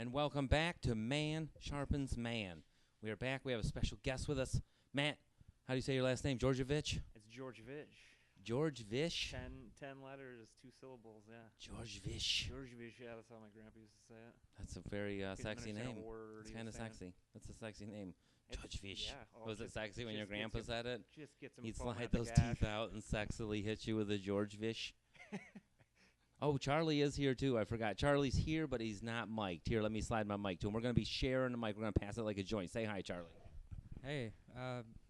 and welcome back to Man Sharpens Man. We are back. We have a special guest with us. Matt, how do you say your last name? Georgevich? It's Georgevich. Georgevich? Ten letters, 2 syllables, yeah. Georgevich. Georgevich, yeah, that's how my grandpa used to say it. That's a very sexy name. It's It's kind of sexy. That's a sexy name. Georgevich. Yeah. Was it sexy when your grandpa said it? Just gets him He'd foaming slide at the those gash. teeth out and sexily hit you with a Georgevich. Oh, Charlie is here, too. I forgot. Charlie's here, but he's not mic'd. Here, let me slide my mic to him. We're going to be sharing the mic. We're going to pass it like a joint. Say hi, Charlie. Hey,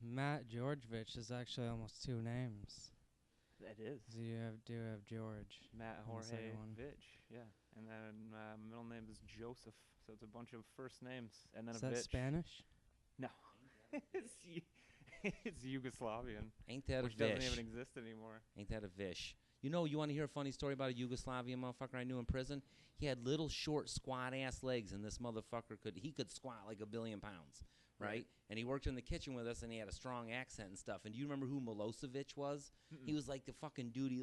Matt Georgevich is actually almost 2 names. That is. You do have George. Matt on the second one. Jorgevich, yeah. And then my middle name is Joseph, so it's a bunch of first names. And then Is a that bitch. Spanish? No. It's Yugoslavian, Ain't that which a doesn't vish? even exist anymore. Ain't that a vish? You know, you want to hear a funny story about a Yugoslavian motherfucker I knew in prison? He had little, short, squat-ass legs, and this motherfucker could squat like 1 billion pounds, right? And he worked in the kitchen with us, and he had a strong accent and stuff. And do you remember who Milosevic was? He was like the fucking dude. He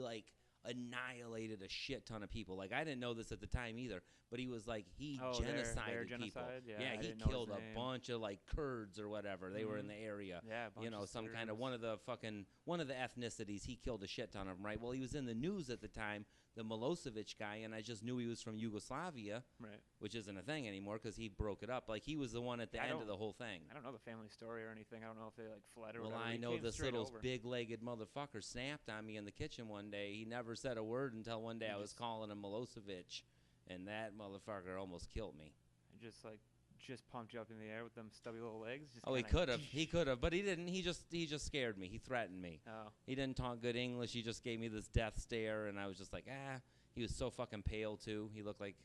annihilated a shit ton of people. Like, I didn't know this at the time either, but he was like, he genocided people. genocide? Yeah, I he didn't know his killed a name. bunch of like Kurds or whatever. They were in the area. Yeah, a bunch You know, of some kind of Serbs. one of the ethnicities. He killed a shit ton of them, right? Well, he was in the news at the time, the Milosevic guy, and I just knew he was from Yugoslavia, Right. which isn't a thing anymore because he broke it up. Like, he was the one at the end of the whole thing. I don't know the family story or anything. I don't know if they like fled or Well, whatever. I He know came this straight little over. big-legged motherfucker snapped on me in the kitchen one day. He never said a word until one day He I was just- calling him Milosevic, and that motherfucker almost killed me. Just pumped you up in the air with them stubby little legs. Just Oh, he kinda- could have. He could have, but he didn't. He just scared me. He threatened me. Oh, He didn't talk good English. He just gave me this death stare, and I was just like, ah. He was so fucking pale, too. He looked like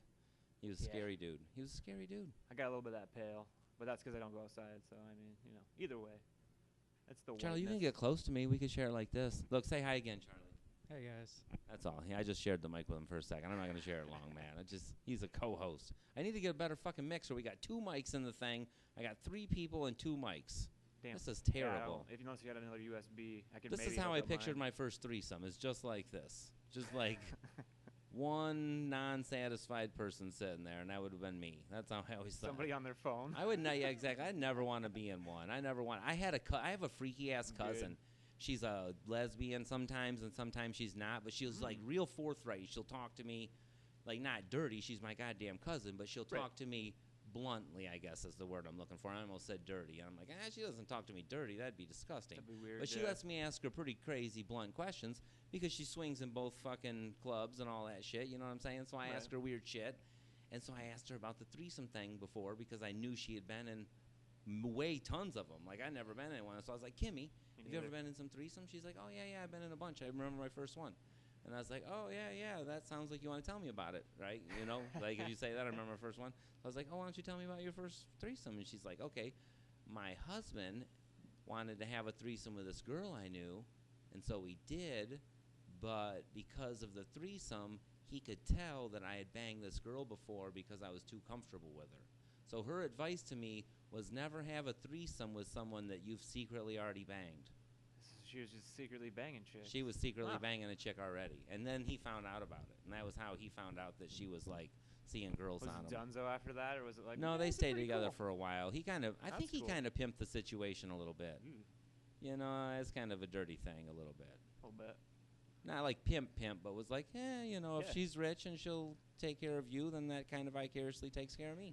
he was a Yeah. scary dude. He was a scary dude. I got a little bit of that pale, but that's because I don't go outside. So I mean, either way, that's the Charlie, you can whiteness. get close to me. We could share it like this. Look, say hi again, Charlie. Hey, guys. That's all. I just shared the mic with him for a second. I'm not going to share it long, man. He's a co-host. I need to get a better fucking mixer. We got 2 mics in the thing. I got 3 people and 2 mics. Damn. This is Yeah, terrible. if you notice, you got another USB. I could. This maybe is how hook I up pictured mine. my first threesome. It's just like this. Just like one non-satisfied person sitting there, and that would have been me. That's how I always thought. Somebody on their phone. I would not. Yeah, exactly. I'd never want to be in one. I never want. I have a freaky ass cousin. She's a lesbian sometimes, and sometimes she's not. But she's like real forthright. She'll talk to me, like not dirty. She's my goddamn cousin, but she'll talk to me bluntly. I guess is the word I'm looking for. I almost said dirty. And I'm like, she doesn't talk to me dirty. That'd be disgusting. That'd be weird. But she yeah. lets me ask her pretty crazy, blunt questions because she swings in both fucking clubs and all that shit. You know what I'm saying? So I ask her weird shit. And so I asked her about the threesome thing before because I knew she had been in way tons of them. Like, I'd never been in one. So I was like, Kimmy, have you ever been in some threesomes? She's like, oh, yeah, I've been in a bunch. I remember my first one. And I was like, oh, yeah, that sounds like you want to tell me about it, right? You know, like if you say that, I remember my first one. I was like, oh, why don't you tell me about your first threesome? And she's like, okay, my husband wanted to have a threesome with this girl I knew, and so we did, but because of the threesome, he could tell that I had banged this girl before because I was too comfortable with her. So her advice to me was never have a threesome with someone that you've secretly already banged. She was just secretly banging chicks. She was secretly banging a chick already. And then he found out about it. And that was how he found out that she was, like, seeing girls Was on it him. Dunzo after that, or was it like? No, "Yeah, they this is stayed pretty together cool." for a while. He kind of, I think he cool. kind of pimped the situation a little bit. Mm, You know, it's kind of a dirty thing a little bit. a little bit. Not like pimp, but was like, you know, if Yeah. she's rich and she'll take care of you, then that kind of vicariously takes care of me.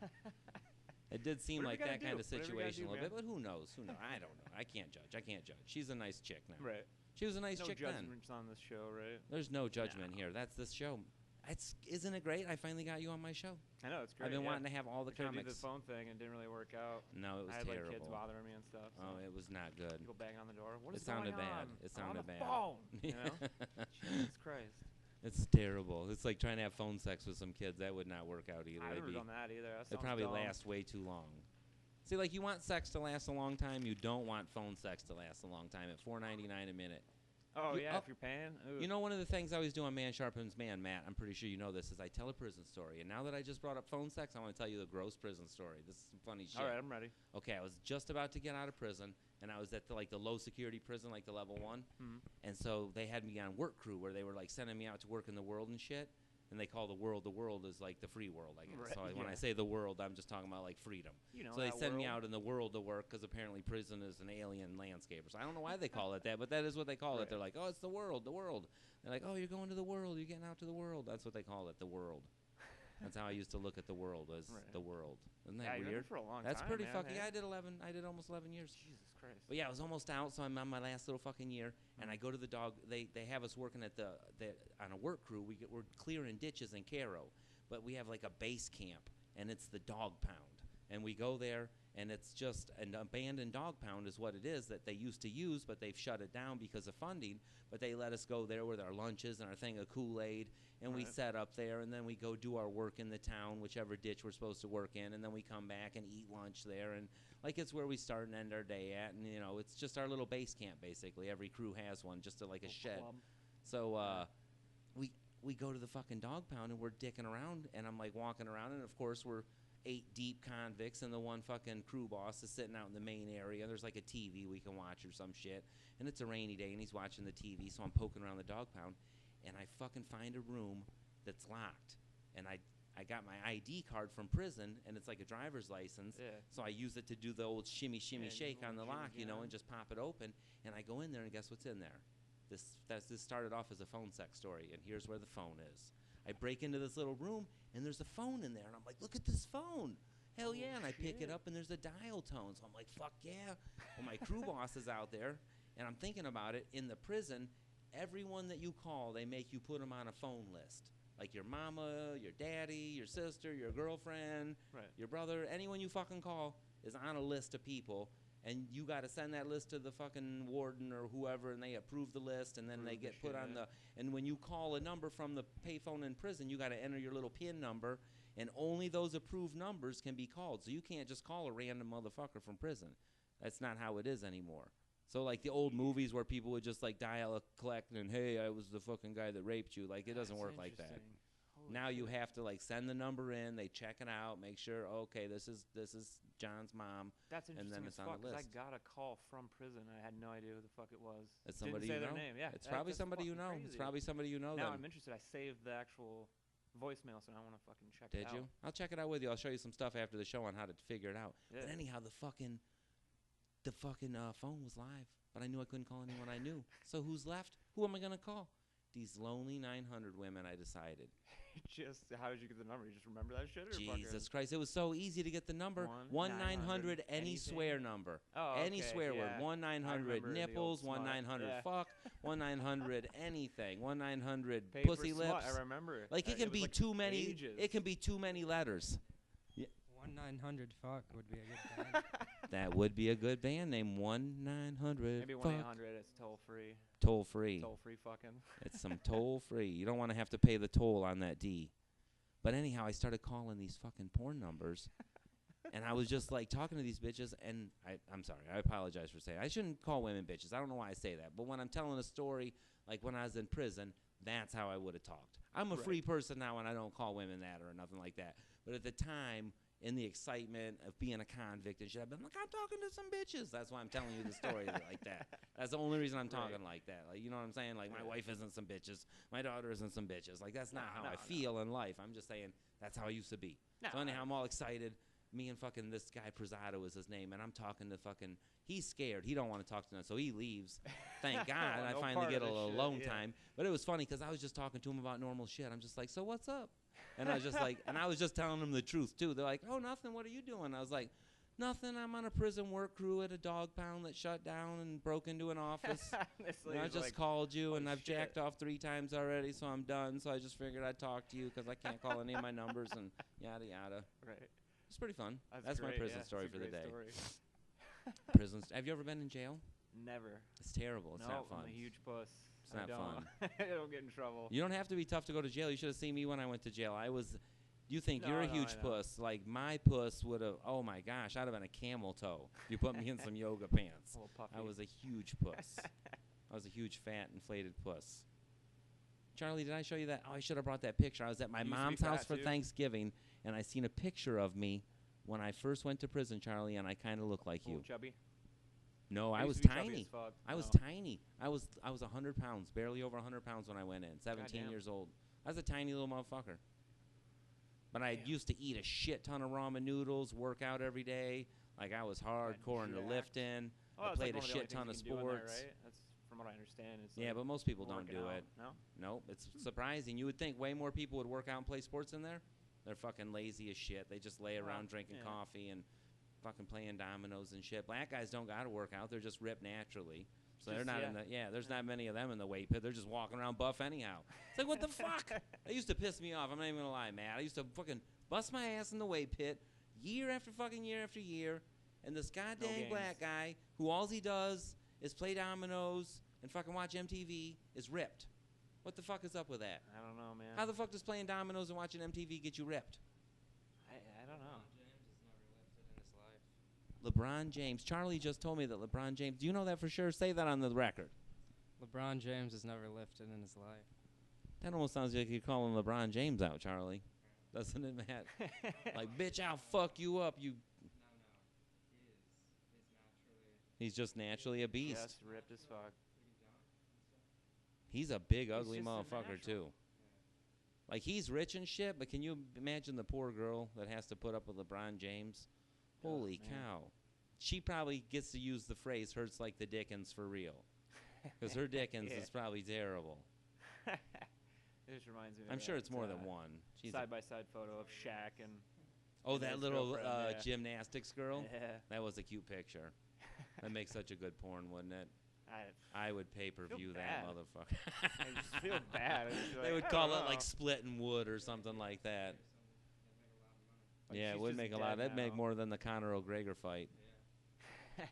It did seem Whatever like you that gotta kind do. of Whatever you gotta situation a do, little bit, man. but who knows? I don't know. I can't judge. She's a nice chick now. Right. She was a nice No chick then. judgments on this show, right? There's no judgment No. here. That's this show. Isn't it great? I finally got you on my show. I know it's great. I've been yeah. wanting to have all the I tried to do comics. the phone thing and it didn't really work out. No, it was I had terrible. like kids bothering me and stuff. So Oh, it was not good. people banging on the door. What It is sounded going bad. on? It I'm on sounded the bad. phone. You know? Jesus Christ. It's terrible. It's like trying to have phone sex with some kids. That would not work out either. I've They'd never be- done that either. That It'd sounds probably dumb. last way too long. See, like you want sex to last a long time. You don't want phone sex to last a long time at $4.99 a minute. Oh You- yeah, oh, if you're paying. Ooh. You know, one of the things I always do on Man Sharpens Man, Matt, I'm pretty sure you know this, is I tell a prison story. And now that I just brought up phone sex, I want to tell you the gross prison story. This is some funny shit. All right, I'm ready. Okay, I was just about to get out of prison, and I was at the low security prison, like the level 1. Mhm. And so they had me on work crew where they were like sending me out to work in the world and shit. And they call the world is like the free world, I guess. Right, So when I say the world, I'm just talking about like freedom. You know, So they that send me world. out in the world to work because apparently prison is an alien landscaper. So I don't know why they call it that, but that is what they call it. Right. They're like, oh, it's the world, the world. They're like, oh, you're going to the world, you're getting out to the world. That's what they call it, the world. That's how I used to look at the world, as the world. Isn't that Yeah, you were weird? there for a long That's time, pretty man, fucking. hey? Yeah, I did almost 11 years. Jesus Christ. But yeah, I was almost out, so I'm on my last little fucking year, and I go to the dog. They have us working at the on a work crew. We're clearing ditches in Cairo, but we have like a base camp, and it's the dog pound, and we go there, and it's just an abandoned dog pound is what it is that they used to use, but they've shut it down because of funding. But they let us go there with our lunches and our thing of Kool-Aid, and we set up there, and then we go do our work in the town, whichever ditch we're supposed to work in, and then we come back and eat lunch there, and like it's where we start and end our day at, and you know it's just our little base camp basically. Every crew has one, just like a shed. Club. So we go to the fucking dog pound and we're dicking around, and I'm like walking around, and of course we're 8 deep convicts, and the one fucking crew boss is sitting out in the main area. There's like a TV we can watch or some shit, and it's a rainy day, and he's watching the TV, so I'm poking around the dog pound, and I fucking find a room that's locked, and I got my ID card from prison, and it's like a driver's license, so I use it to do the old shimmy shake on the lock, you know, and just pop it open, and I go in there, and guess what's in there? This started off as a phone sex story, and here's where the phone is. I break into this little room, and there's a phone in there, and I'm like, look at this phone. Hell yeah, and I pick it up, and there's a dial tone, so I'm like, fuck yeah. Well, my crew boss is out there, and I'm thinking about it. In the prison, everyone that you call, they make you put them on a phone list. Like your mama, your daddy, your sister, your girlfriend, your brother, anyone you fucking call is on a list of people, and you got to send that list to the fucking warden or whoever, and they approve the list, and then they get put on the, and when you call a number from the payphone in prison, you got to enter your little PIN number, and only those approved numbers can be called. So you can't just call a random motherfucker from prison. That's not how it is anymore. So like the old movies where people would just like dial a collect and, hey, I was the fucking guy that raped you. Like it doesn't work like that. Now you have to like send the number in, they check it out, make sure, okay, this is John's mom. That's interesting, and then it's on fuck, the list. I got a call from prison. I had no idea who the fuck it was. It's somebody Didn't say you their know. name. Yeah, It's probably somebody you know. Crazy. It's probably somebody you know. Now then. I'm interested. I saved the actual voicemail, so now I want to fucking check Did it out. you? I'll check it out with you. I'll show you some stuff after the show on how to figure it out. Yeah. But anyhow, the fucking phone was live, but I knew I couldn't call anyone I knew. So who's left? Who am I gonna call? These lonely 900 women, I decided. Just, how did you get the number? You just remember that shit? Or Jesus Christ, it was so easy to get the number. 1-900 any swear number. Oh, any swear word. 1-900 nipples, 1-900 fuck, 1-900 anything, 1-900 pussy lips. I remember. Like it can be like too many. Ages. It can be too many letters. 1-900 fuck would be a good band. That would be a good band name. 1-900. Maybe 1-800. It's toll free. Toll free. Toll free fucking. It's some toll free. You don't want to have to pay the toll on that D. But anyhow, I started calling these fucking porn numbers, and I was just like talking to these bitches. And I'm sorry, I apologize for saying I shouldn't call women bitches. I don't know why I say that. But when I'm telling a story, like when I was in prison, that's how I would have talked. I'm a free person now, and I don't call women that or nothing like that. But at the time, in the excitement of being a convict and shit, I've been like, I'm talking to some bitches. That's why I'm telling you the story like that. That's the only reason I'm talking like that. Like, you know what I'm saying? Like, my wife isn't some bitches. My daughter isn't some bitches. Like, that's not how I feel in life. I'm just saying that's how I used to be. So anyhow, I'm all excited. Me and fucking this guy, Prezado is his name, and I'm talking to fucking, he's scared. He don't want to talk to us, so he leaves. Thank God I finally get a little alone time. But it was funny because I was just talking to him about normal shit. I'm just like, so what's up? And I was just like, and I was just telling them the truth, too. They're like, oh, nothing. What are you doing? I was like, nothing. I'm on a prison work crew at a dog pound that shut down and broke into an office. I just like, called you, and I've jacked off 3 times already, so I'm done. So I just figured I'd talk to you because I can't call any of my numbers and yada, yada. Right. It's pretty fun. That's great, my prison story for the day. Story. Have you ever been in jail? Never. It's terrible. It's not fun. I'm a huge puss. It's not fun. I don't get in trouble. You don't have to be tough to go to jail. You should have seen me when I went to jail. You think you're a huge puss. Like, my puss would have, oh my gosh, I'd have been a camel toe. You put me in some yoga pants. I was a huge puss. I was a huge, fat, inflated puss. Charlie, did I show you that? Oh, I should have brought that picture. I was at my mom's house for Thanksgiving, and I seen a picture of me when I first went to prison, Charlie, and I kind of look like you. Chubby? No, I was tiny. I was tiny. I was 100 pounds, barely over 100 pounds when I went in. 17 years old. I was a tiny little motherfucker. But I used to eat a shit ton of ramen noodles, work out every day. Like, I was hardcore into lifting. I played a shit ton of sports. Right? That's from what I understand. It's Yeah, but most people don't do it. No? Nope. It's surprising. You would think way more people would work out and play sports in there. They're fucking lazy as shit. They just lay around drinking coffee and fucking playing dominoes and shit. Black guys don't got to work out. They're just ripped naturally. So they're not in the, there's not many of them in the weight pit. They're just walking around buff anyhow. It's like, what the fuck? That used to piss me off. I'm not even going to lie, Matt. I used to fucking bust my ass in the weight pit year after fucking year after year. And this goddamn black guy who all he does is play dominoes and fucking watch MTV is ripped. What the fuck is up with that? I don't know, man. How the fuck does playing dominoes and watching MTV get you ripped? I don't know. LeBron James. Charlie just told me that LeBron James. Do you know that for sure? Say that on the record. LeBron James has never lifted in his life. That almost sounds like you're calling LeBron James out, Charlie. Doesn't it, Matt? Like, bitch, I'll fuck you up. You. He's just naturally a beast. Just ripped as fuck. He's a big, ugly motherfucker, too. Like, he's rich and shit, but can you imagine the poor girl that has to put up with LeBron James? Holy cow. She probably gets to use the phrase, hurts like the Dickens for real. Because her Dickens is probably terrible. It just reminds me of I'm sure it's more than one. Side-by-side photo of Shaq and... Oh, that little gymnastics girl? Yeah. That was a cute picture. That makes such a good porn, wouldn't it? I would pay-per-view that motherfucker. I just feel bad. They would call it like splitting wood or something like that. Like yeah, it would make a lot. That'd make more than the Conor McGregor fight. Yeah.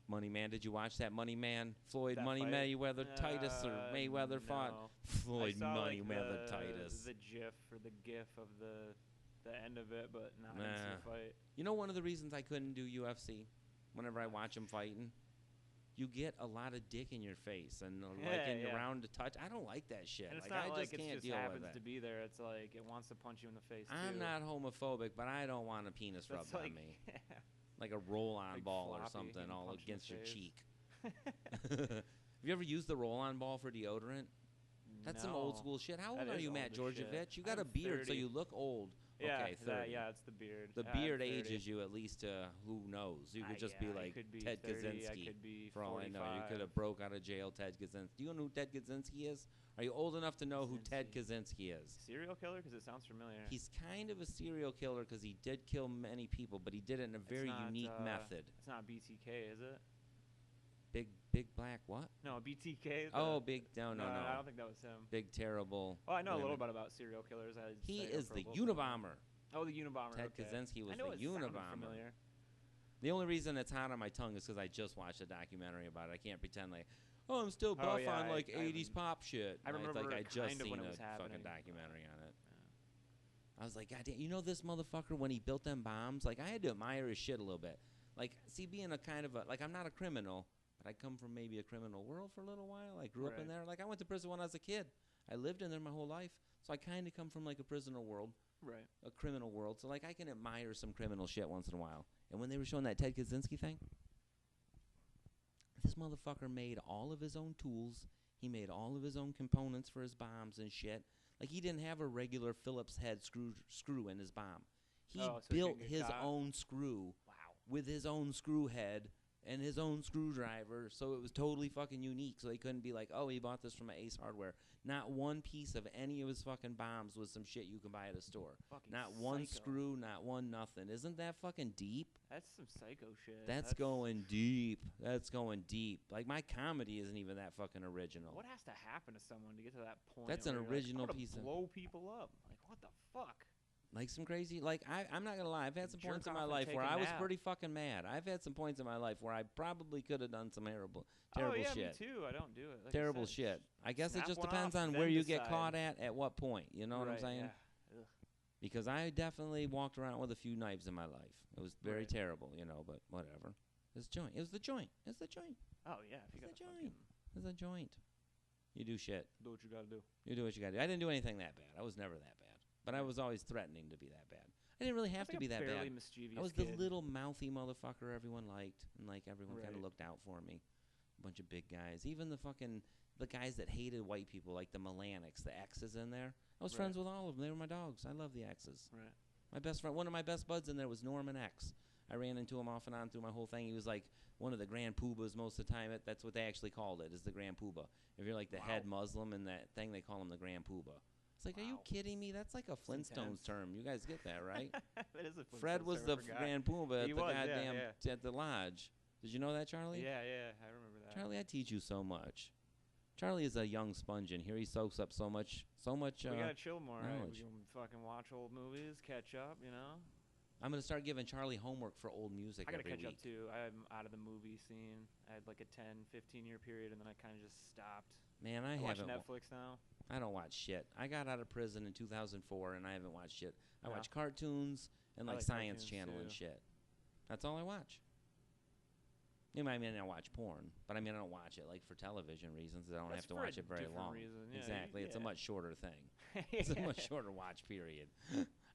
Money Man, did you watch that Money Man? Floyd that Money fight? Mayweather Titus or Mayweather fought? Floyd I saw, Money like, Mayweather Titus. The GIF or the GIF of the end of it, but not into the fight. You know, one of the reasons I couldn't do UFC, whenever I watch them fighting, you get a lot of dick in your face and around to touch. I don't like that shit. And it's like, not I like just can't it just deal happens with it. to be there. It's like it wants to punch you in the face. I'm too. not homophobic, but I don't want a penis rubbed on me. Like a roll-on Like ball or floppy, something getting all punched in against the your face. cheek. Have you ever used the roll-on ball for deodorant? That's some old school shit. How old are you, Matt Georgevich? You got a beard, so you look old. Yeah, okay, 30. It's the beard. The beard ages you at least to who knows. You could just be like Ted 30, Kaczynski. I could be for all I 45. know, you could have broke out of jail, Ted Kaczynski. Do you know who Ted Kaczynski is? Are you old enough to know who Ted Kaczynski is? Serial killer? Because it sounds familiar. He's kind of a serial killer because he did kill many people, but he did it in a very unique method. It's not BTK, is it? Big black what? No, BTK. No. I don't think that was him. Big terrible. Oh, I know a little bit about serial killers. He is the Unabomber. Oh, the Unabomber. Ted Kaczynski was the Unabomber. Familiar. The only reason it's hot on my tongue is because I just watched a documentary about it. I can't pretend like, oh, I'm still buff on like 80s pop shit. I remember like I just seen when it a was happening. fucking documentary on it. I was like, God damn, you know this motherfucker when he built them bombs? Like, I had to admire his shit a little bit. Like, see, being a kind of a, like, I'm not a criminal, but I come from maybe a criminal world for a little while. I grew up in there. Like, I went to prison when I was a kid. I lived in there my whole life. So I kind of come from, like, a prisoner world. Right. A criminal world. So, like, I can admire some criminal shit once in a while. And when they were showing that Ted Kaczynski thing, this motherfucker made all of his own tools. He made all of his own components for his bombs and shit. Like, he didn't have a regular Phillips head screw in his bomb. He built his own screw with his own screw head and his own screwdriver, so it was totally fucking unique. So they couldn't be like, oh, he bought this from Ace Hardware. Not one piece of any of his fucking bombs was some shit you can buy at a store. Not one screw, not one nothing. Isn't that fucking deep? That's some psycho shit. That's going deep. That's going deep. Like, my comedy isn't even that fucking original. What has to happen to someone to get to that point? That's an original piece of... blow people up. Like, what the fuck? Like some crazy, like, I'm not going to lie. I've had some points in my life where I was pretty fucking mad. I've had some points in my life where I probably could have done some terrible shit. Me too. I don't do it. Like terrible shit. I guess it just depends on where you get caught at what point. You know what I'm saying? Yeah. Because I definitely walked around with a few knives in my life. It was very terrible, you know, but whatever. It's joint. It was the joint. It's the joint. Oh, yeah. If you it's the joint. It's a joint. You do shit. Do what you got to do. You do what you got to do. I didn't do anything that bad. I was never that bad. But I was always threatening to be that bad. I didn't really have to be that bad. I was the little mouthy motherfucker everyone liked, and like everyone kind of looked out for me. A bunch of big guys. Even the fucking the guys that hated white people, like the Melanics, the X's in there. I was Right. friends with all of them. They were my dogs. I love the X's. Right. My best friend, one of my best buds in there was Norman X. I ran into him off and on through my whole thing. He was like one of the Grand Poobahs most of the time. That's what they actually called it, is the Grand Poobah. If you're like the head Muslim in that thing, they call him the Grand Poobah. It's like, are you kidding me? That's like a Flintstones term. You guys get that, right? That is a Flintstones Fred was term, the I forgot. Grand Poobah at He the was, yeah, goddamn yeah. at the lodge. Did you know that, Charlie? Yeah, I remember that. Charlie, I teach you so much. Charlie is a young sponge in here. He soaks up so much. We gotta chill more, right? knowledge. We can fucking watch old movies, catch up, you know? I'm going to start giving Charlie homework for old music I gotta every catch week. up too. I'm out of the movie scene. I had like a 10, 15-year period, and then I kind of just stopped. Man, I watch haven't. Netflix now. I don't watch shit. I got out of prison in 2004, and I haven't watched shit. I Yeah. watch cartoons and I like like Science cartoons, Channel and too. shit. That's all I watch. You know, I mean, I watch porn, but I mean, I don't watch it like for television reasons. I don't That's have to for a watch it very different long. reason. Yeah, Exactly, it's a yeah. much shorter thing. It's a much shorter watch period.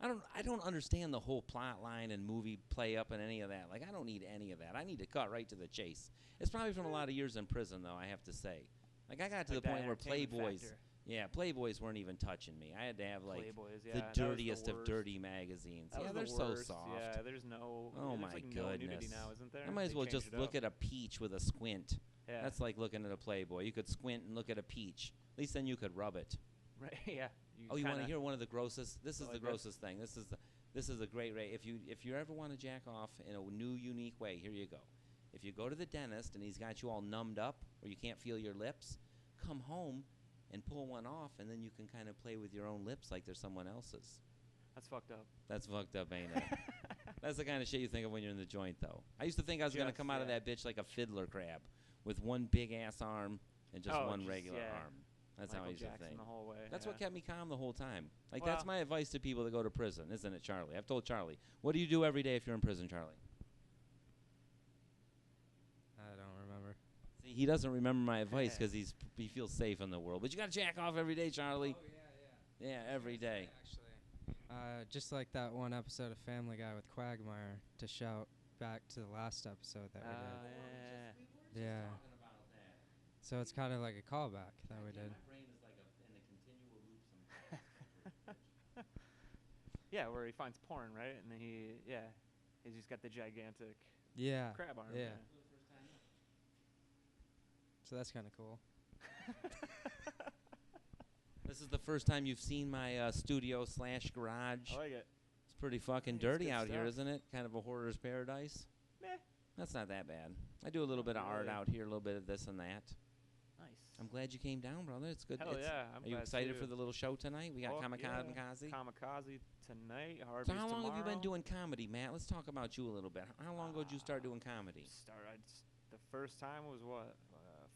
I don't understand the whole plot line and movie play up and any of that. Like, I don't need any of that. I need to cut right to the chase. It's probably from a lot of years in prison, though, I have to say. Like, I got to Like the that point where entertainment Playboys, factor. yeah, Playboys weren't even touching me. I had to have like Playboys, yeah, the that was the dirtiest of worst. dirty magazines. That yeah, was they're the worst. so soft. Yeah, there's no. Oh there's my like no nudity goodness. now, isn't there? I might as They well changed just it look up. at a peach with a squint. Yeah. That's like looking at a Playboy. You could squint and look at a peach. At least then you could rub it. Right. Yeah. Oh, you want to kinda- hear one of the grossest? This is like the this? grossest thing. This is a great rate. If you ever want to jack off in a new, unique way, here you go. If you go to the dentist and he's got you all numbed up or you can't feel your lips, come home and pull one off, and then you can kind of play with your own lips like they're someone else's. That's fucked up. That's fucked up, ain't it? That's the kind of shit you think of when you're in the joint, though. I used to think I was going to Just, come out of yeah. that bitch like a fiddler crab with one big-ass arm and just Oh, one just, regular yeah. arm. That's how I Michael used to Jackson think. the whole way. That's yeah. what kept me calm the whole time. Like, Well- that's my advice to people that go to prison, isn't it, Charlie? I've told Charlie. What do you do every day if you're in prison, Charlie? I don't remember. See, he doesn't remember my advice because he feels safe in the world. But you got to jack off every day, Charlie. Oh, yeah. Yeah, every day. Actually, just like that one episode of Family Guy with Quagmire, to shout back to the last episode that we did. Yeah. So it's kind of like a callback that we did. My brain is like in a continual loop sometimes. Yeah, where he finds porn, right? And then he's just got the gigantic Yeah. crab arm. Yeah. So that's kind of cool. This is the first time you've seen my studio/garage. I like it. It's pretty fucking It's dirty good out here, stuff. isn't it? Kind of a hoarder's paradise. Meh. That's not that bad. I do a little bit of art really. out here, a little bit of this and that. Nice. I'm glad you came down, brother. It's good. Hell yeah. I'm Are you glad excited too. for the little show tonight? We got Oh, Kamikaze. yeah. Kamikaze tonight. So Harvey's how long have you been tomorrow. doing comedy, Matt? Let's talk about you a little bit. How long ago did you start doing comedy? The first time was what?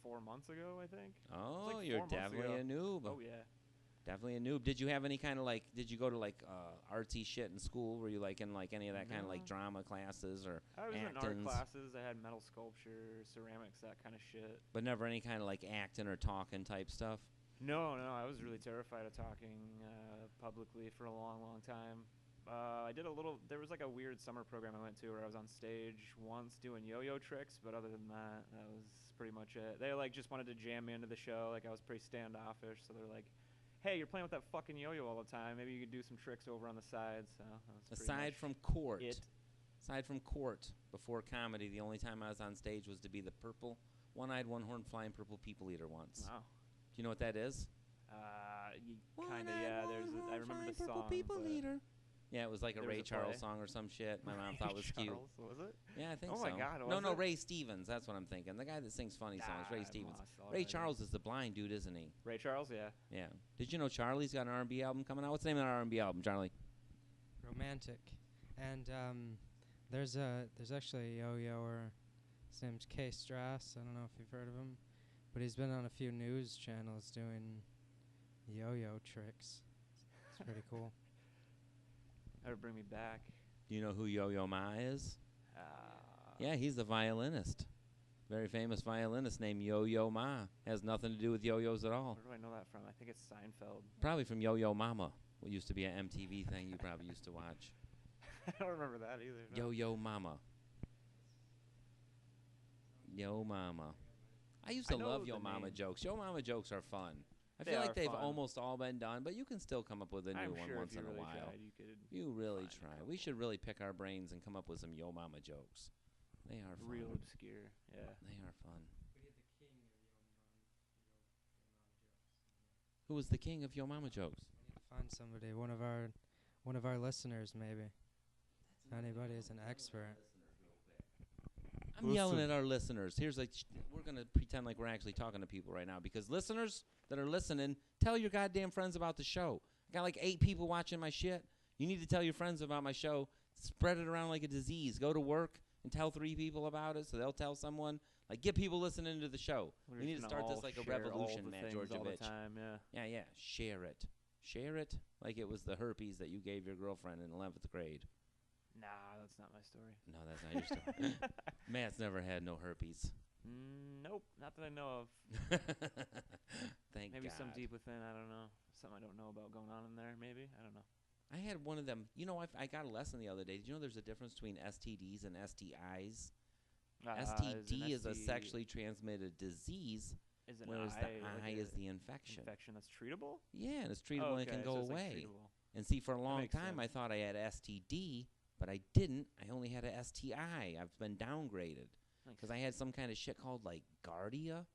4 months ago, I think. Oh, like you're 4 months definitely a noob. Oh yeah. Definitely a noob. Did you have any kind of like? Did you go to like artsy shit in school? Were you like in like any of that kind of like No. drama classes or I was in art actins? classes. I had metal sculpture, ceramics, that kind of shit. But never any kind of like acting or talking type stuff. No, I was really terrified of talking publicly for a long, long time. I did a little. There was like a weird summer program I went to where I was on stage once doing yo-yo tricks, but other than that, that was pretty much it. They like just wanted to jam me into the show. Like I was pretty standoffish, so they're like, "Hey, you're playing with that fucking yo-yo all the time. Maybe you could do some tricks over on the side." So that was pretty Aside much from court, it. aside from court, before comedy, the only time I was on stage was to be the purple, one-eyed, one-horned, flying purple people eater once. Wow. Do you know what that is? Kind of, yeah. I remember the purple song. people but eater. Yeah, it was like a There Ray was a Charles play? song or some shit. My mom thought was cute. Charles, was it? Yeah, I think Oh so. my God, No, was it? Ray Stevens. That's what I'm thinking. The guy that sings funny songs, Ray I'm Stevens. lost Ray already. Charles is the blind dude, isn't he? Ray Charles, yeah. Yeah. Did you know Charlie's got an R&B album coming out? What's the name of that R&B album, Charlie? Romantic. And there's actually a yo-yoer. His name's K Strass. I don't know if you've heard of him, but he's been on a few news channels doing yo-yo tricks. It's pretty cool. That would bring me back. Do you know who Yo-Yo Ma is? Yeah, he's the violinist. Very famous violinist named Yo-Yo Ma. Has nothing to do with yo-yos at all. Where do I know that from? I think it's Seinfeld. Probably from Yo-Yo Mama, what used to be an MTV thing you probably used to watch. I don't remember that either. No. Yo-Yo Mama. Yo Mama. I used to know love the Yo Mama name. jokes. Yo Mama jokes are fun. I They feel are like they've fun. almost all been done, but you can still come up with a new I'm one sure once if you in a really while. tried, you could You really find a try. couple. We should really pick our brains and come up with some Yo Mama jokes. They are fun. real obscure. Yeah. They are fun. Who was the king of Yo Mama jokes? Find somebody, one of our listeners, maybe. Anybody is an expert. I'm yelling at our listeners. Here's like, we're going to pretend like we're actually talking to people right now because listeners that are listening, tell your goddamn friends about the show. I got like 8 people watching my shit. You need to tell your friends about my show. Spread it around like a disease. Go to work and tell 3 people about it so they'll tell someone. Like, get people listening to the show. We need to start this like a revolution, Matt Georgevich. All the time, yeah. Yeah. Share it. Share it like it was the herpes that you gave your girlfriend in 11th grade. Nah, that's not my story. No, that's not your story. Matt's never had no herpes. Nope, not that I know of. Thank Maybe God. some deep within, I don't know. Something I don't know about going on in there, maybe. I don't know. I had one of them. You know, I got a lesson the other day. Did you know there's a difference between STDs and STIs? STD is a sexually transmitted disease, whereas the I is the infection. Infection that's treatable? Yeah, and it's treatable and it can go so it's away. like treatable. And see, for a long makes time, I sense. thought I had STD, but I didn't. I only had a STI. I've been downgraded because I had some kind of shit called like Gardia,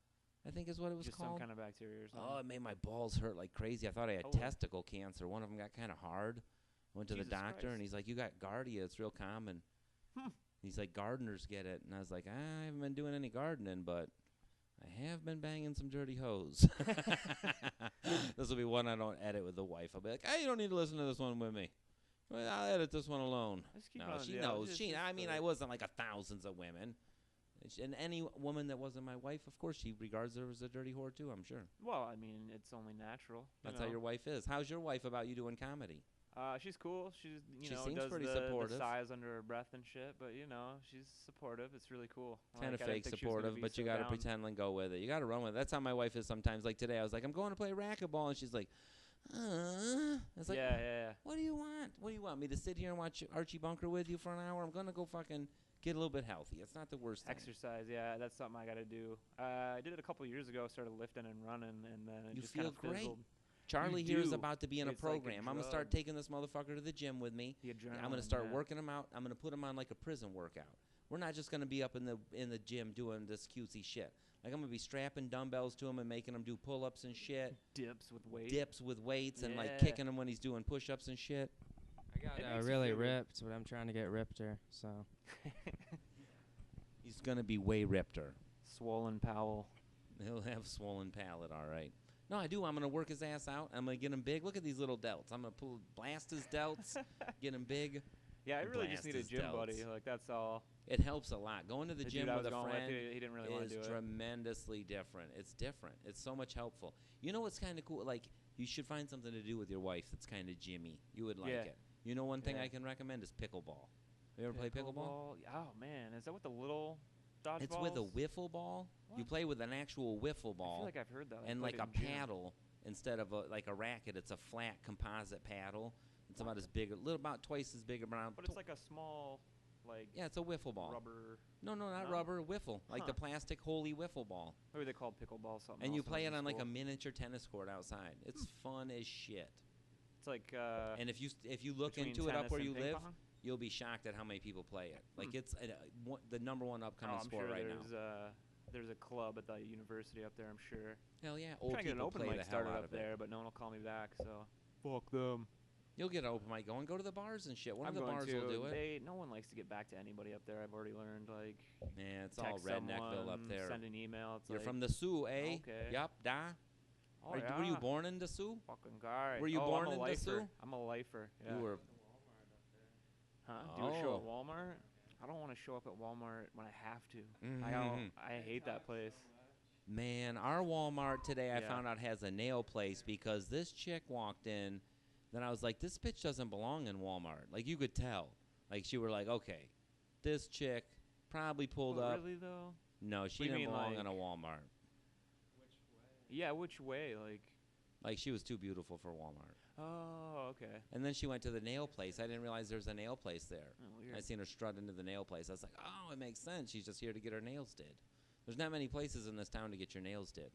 I think is what it was Just called. some kind of bacteria or something. Oh, it made my balls hurt like crazy. I thought I had Holy. testicle cancer. One of them got kind of hard. Went to the Jesus doctor, and Christ. he's like, "You got Gardia. It's real common." He's like, "Gardeners get it." And I was like, "I haven't been doing any gardening, but I have been banging some dirty hoes." This will be one I don't edit with the wife. I'll be like, "Hey, you don't need to listen to this one with me. Well, I'll edit this one alone." Just keep No, on, she yeah, knows. just- She. just I mean, the- I wasn't like a thousands of women. And any woman that wasn't my wife, of course, she regards her as a dirty whore too. I'm sure. Well, I mean, it's only natural. That's how your wife is. How's your wife about you doing comedy? She's cool. She's She know seems does pretty the supportive. sighs under her breath and shit, but she's supportive. It's really cool. Kind of Like, I fake didn't think she was gonna supportive, be but you so got to down. pretend and go with it. You got to run with it. That's how my wife is sometimes. Like today, I was like, I'm going to play racquetball, and she's like, It's like, yeah. what do you want? What do you want me to sit here and watch Archie Bunker with you for an hour? I'm gonna go fucking get a little bit healthy. It's not the worst thing. Exercise, yeah, that's something I got to do. I did it a couple years ago. Started lifting and running, and then it You just kind feel of great. fizzled. Charlie You here is do. about to be in a It's like a program. I'm gonna start drug. taking this motherfucker to the gym with me. The I'm gonna adrenaline, start yeah. working him out. I'm gonna put him on like a prison workout. We're not just gonna be up in the gym doing this cutesy shit. Like I'm gonna be strapping dumbbells to him and making him do pull-ups and shit, Dips with weight. dips with weights, and like Yeah. kicking him when he's doing push-ups and shit. I got It makes you really feel good. ripped, but I'm trying to get ripper, so. He's gonna be way ripter. Swollen Powell. He'll have swollen palate, all right. No, I do. I'm gonna work his ass out. I'm gonna get him big. Look at these little delts. I'm gonna blast his delts, get him big. Yeah, I really just Blast need a his gym buddy. delts. Like that's all. It helps a lot. Going to the The gym dude I with was a going friend with, he didn't really want is to do it. tremendously different. It's different. It's so much helpful. You know what's kind of cool? Like, you should find something to do with your wife that's kind of gymmy. You would like Yeah. it. You know, one thing Yeah. I can recommend is pickleball. You ever play pickleball? Oh man, is that with the little dodgeballs? It's with a wiffle ball. You What? play with an actual wiffle I ball feel like I've heard that. I and played like a it in gym. paddle instead of like a racket. It's a flat composite paddle. It's about as big, a little about twice as big around. But it's like a small, like yeah, it's a wiffle ball. rubber. No, not No? rubber, wiffle, like Huh. the plastic holy wiffle ball. Maybe they call pickleball something. And you else when play I it was in on like a school. miniature tennis court outside. It's fun as shit. It's like. And if you look between into it up tennis where and you ping live, pong? you'll be shocked at how many people play it. Like it's the number one upcoming I'm sport sure right there's now. there's a club at the university up there. I'm sure. Hell yeah, I'm old trying to get an people open play mic the hell started out up of it. there, but no one will call me back. So. Fuck them. You'll get an open mic going. Go to the bars and shit. One I'm of the going bars to. will do it. No one likes to get back to anybody up there. I've already learned. Like. Yeah, it's all Text redneckville up someone, there. Send an email. It's You're like, from the Sioux, eh? Okay. Yup, da. Oh, Were you yeah. born in the Sioux? Fucking guy. Were you oh, born I'm a in the lifer. Sioux? I'm a lifer. Yeah. You were. Huh? Do a show Oh. at Walmart? I don't want to show up at Walmart when I have to. Mhm. I hate that place. Man, our Walmart today I Yeah. found out has a nail place because this chick walked in. Then I was like, this bitch doesn't belong in Walmart. Like, you could tell. Like, she were like, okay, this chick probably pulled up. Really though? No, she What do you didn't mean, belong like- in a Walmart. Yeah. Which way? Like, she was too beautiful for Walmart. Oh, okay. And then she went to the nail place. I didn't realize there's a nail place there. Oh, weird. I seen her strut into the nail place. I was like, oh, it makes sense. She's just here to get her nails did. There's not many places in this town to get your nails did.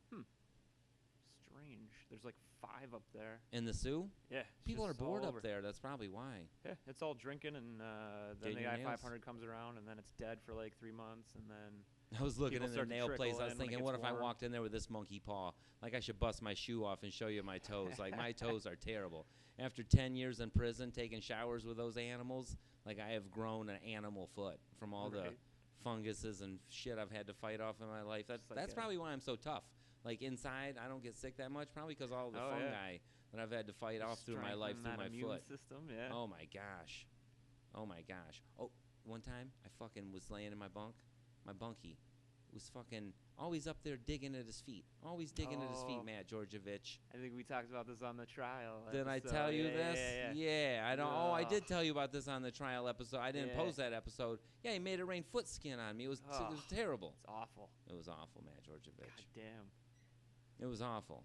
Strange. There's like 5 up there. In the Sioux? Yeah. it's People are just all bored over. up there. That's probably why. Yeah, it's all drinking, and then Getting the your nails. I-500 comes around, and then it's dead for like 3 months, and then I was looking People in the start to nail place. trickle I was in when it thinking, what gets if I warm. walked in there with this monkey paw? Like, I should bust my shoe off and show you my toes. Like, my toes are terrible. After 10 years in prison, taking showers with those animals, like, I have grown an animal foot from all the Right. funguses and shit I've had to fight off in my life. That's Just like that's a- probably why I'm so tough. Like, inside, I don't get sick that much, probably because all the Oh, yeah. fungi that I've had to fight off through my life Strengthen through that my immune foot. system, yeah. Oh my gosh. Oh my gosh. Oh, one time I fucking was laying in my bunk. My bunkie was fucking always up there digging at his feet. Always digging at his feet, Oh. Matt Georgevich. I think we talked about this on the trial. Did I episode. tell you Yeah, this? Yeah. I don't. Oh, I did Ugh. tell you about this on the trial episode. I didn't Yeah. post that episode. Yeah, he made it rain foot skin on me. It was Ugh. terrible. It's awful. It was awful, Matt Georgevich. God damn. It was awful.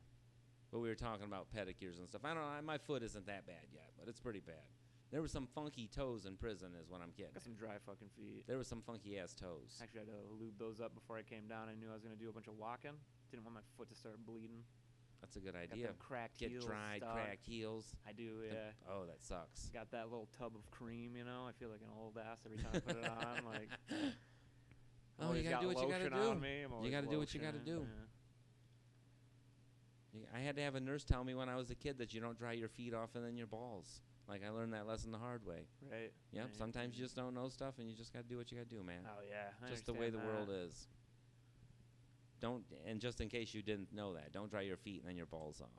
But we were talking about pedicures and stuff. I don't know. My foot isn't that bad yet, but it's pretty bad. There were some funky toes in prison, is what I'm getting. Got some dry fucking feet. There were some funky ass toes. Actually, I had to lube those up before I came down. I knew I was gonna do a bunch of walking. Didn't want my foot to start bleeding. That's a good Got idea. them cracked Get heels. dried, stuck. cracked heels. I do, The- yeah. Oh, that sucks. Got that little tub of cream, you know. I feel like an old ass every time I put it on. Like, Oh, always you gotta got do what you gotta lotion do. on me. I'm always gotta do what you gotta lotioning, do. yeah. I had to have a nurse tell me when I was a kid that you don't dry your feet off and then your balls. Like, I learned that lesson the hard way. Right. Yep. right. Sometimes you just don't know stuff, and you just gotta do what you gotta do, man. Oh yeah. I Just the way the understand world that. is. Don't, and just in case you didn't know that, don't dry your feet and then your balls off.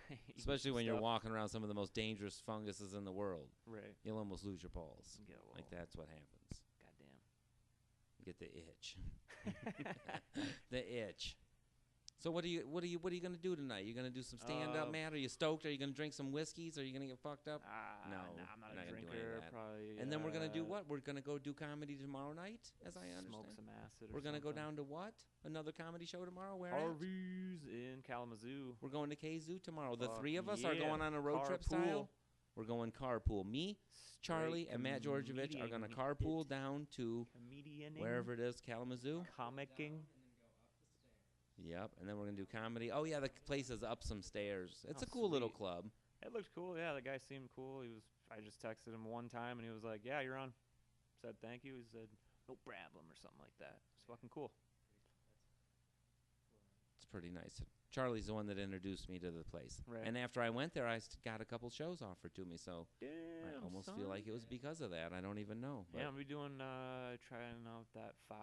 You Especially when you're stuff. walking around some of the most dangerous funguses in the world. Right. You'll almost lose your balls. Yeah, well, Like, that's what happens. Goddamn. Get the itch. The itch. So what are you gonna do tonight? You gonna do some stand up, Matt? Are you stoked? Are you gonna drink some whiskeys? Are you gonna get fucked up? No, Nah, I'm not we're a not gonna do any of drinker. that. Probably. And then we're gonna do what? We're gonna go do comedy tomorrow night, as I Smoke understand. some acid. We're gonna go down to what? Another comedy show tomorrow? Where? at? Harvey's in Kalamazoo. We're going to KZoo tomorrow. The Fuck three of us are yeah. going on a road trip style. Carpool. We're going carpool. Me, Charlie, and Matt Georgevich are gonna carpool down to Comedian. wherever it is, Kalamazoo. Comicing. Yep, and then we're gonna do comedy. Oh yeah, the place is up some stairs. It's Oh, a cool little sweet. club. It looked cool. Yeah, the guy seemed cool. I just texted him one time, and he was like, "Yeah, you're on." Said thank you. He said, "No problem" or something like that. It's fucking cool. It's pretty nice. Charlie's the one that introduced me to the place. Right. And after I went there, I got a couple shows offered to me. So Damn. I almost feel like it was because of that. I don't even know. Yeah, but I'm be doing trying out that 5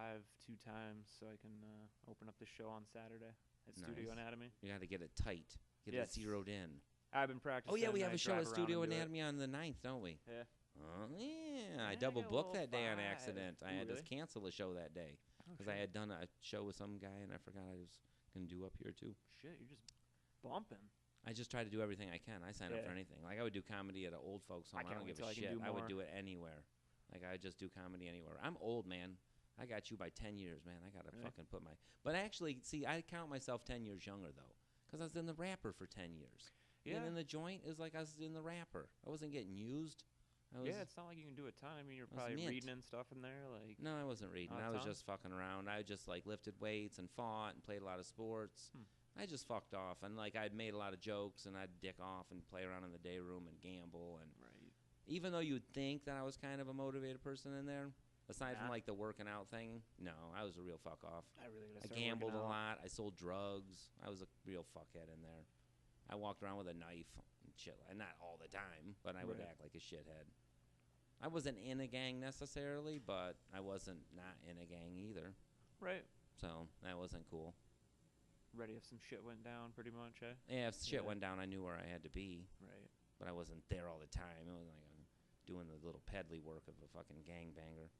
2 times so I can open up the show on Saturday at Studio Nice. Anatomy. you got to get it tight. Get it Yes. zeroed in. I've been practicing. Oh yeah, we have I a show drive at around Studio and do it. Anatomy on the 9th, don't we? Yeah. Oh yeah, I Yeah, double got a booked little that day on 5. accident. I Ooh, had really? to cancel a show that day because I had done a show with some guy and I forgot I was gonna do up here too. Shit, you're just bumping. I just try to do everything I can. I sign up for Yeah. anything. Like I would do comedy at an old folks home. I I, can't don't wait give till a I can shit. do I would more. do it anywhere. Like I just do comedy anywhere. I'm old, man. I got you by 10 years, man. I gotta Really? fucking put my. But actually, see, I count myself 10 years younger though, because I was in the Rapper for 10 years. Yeah. Being in the joint is like I was in the Rapper. I wasn't getting used. I was, Yeah, it's not like you can do a ton. I mean, you're was probably mint. reading and stuff in there. Like, No, I wasn't reading. Not a I was ton? just fucking around. I just like lifted weights and fought and played a lot of sports. Hmm. I just fucked off and like I'd made a lot of jokes and I'd dick off and play around in the day room and gamble and right. even though you'd think that I was kind of a motivated person in there, aside from Nah. like the working out thing, no, I was a real fuck off. I really gotta I start gambled a working out. lot. I sold drugs. I was a real fuckhead in there. I walked around with a knife and shit. And not all the time, but I would Right. act like a shithead. I wasn't in a gang necessarily, but I wasn't not in a gang either. Right. So that wasn't cool. Ready if some shit went down, pretty much, eh? Yeah, if shit Yeah. went down, I knew where I had to be, Right. but I wasn't there all the time. It was like I'm doing the little peddly work of a fucking gangbanger.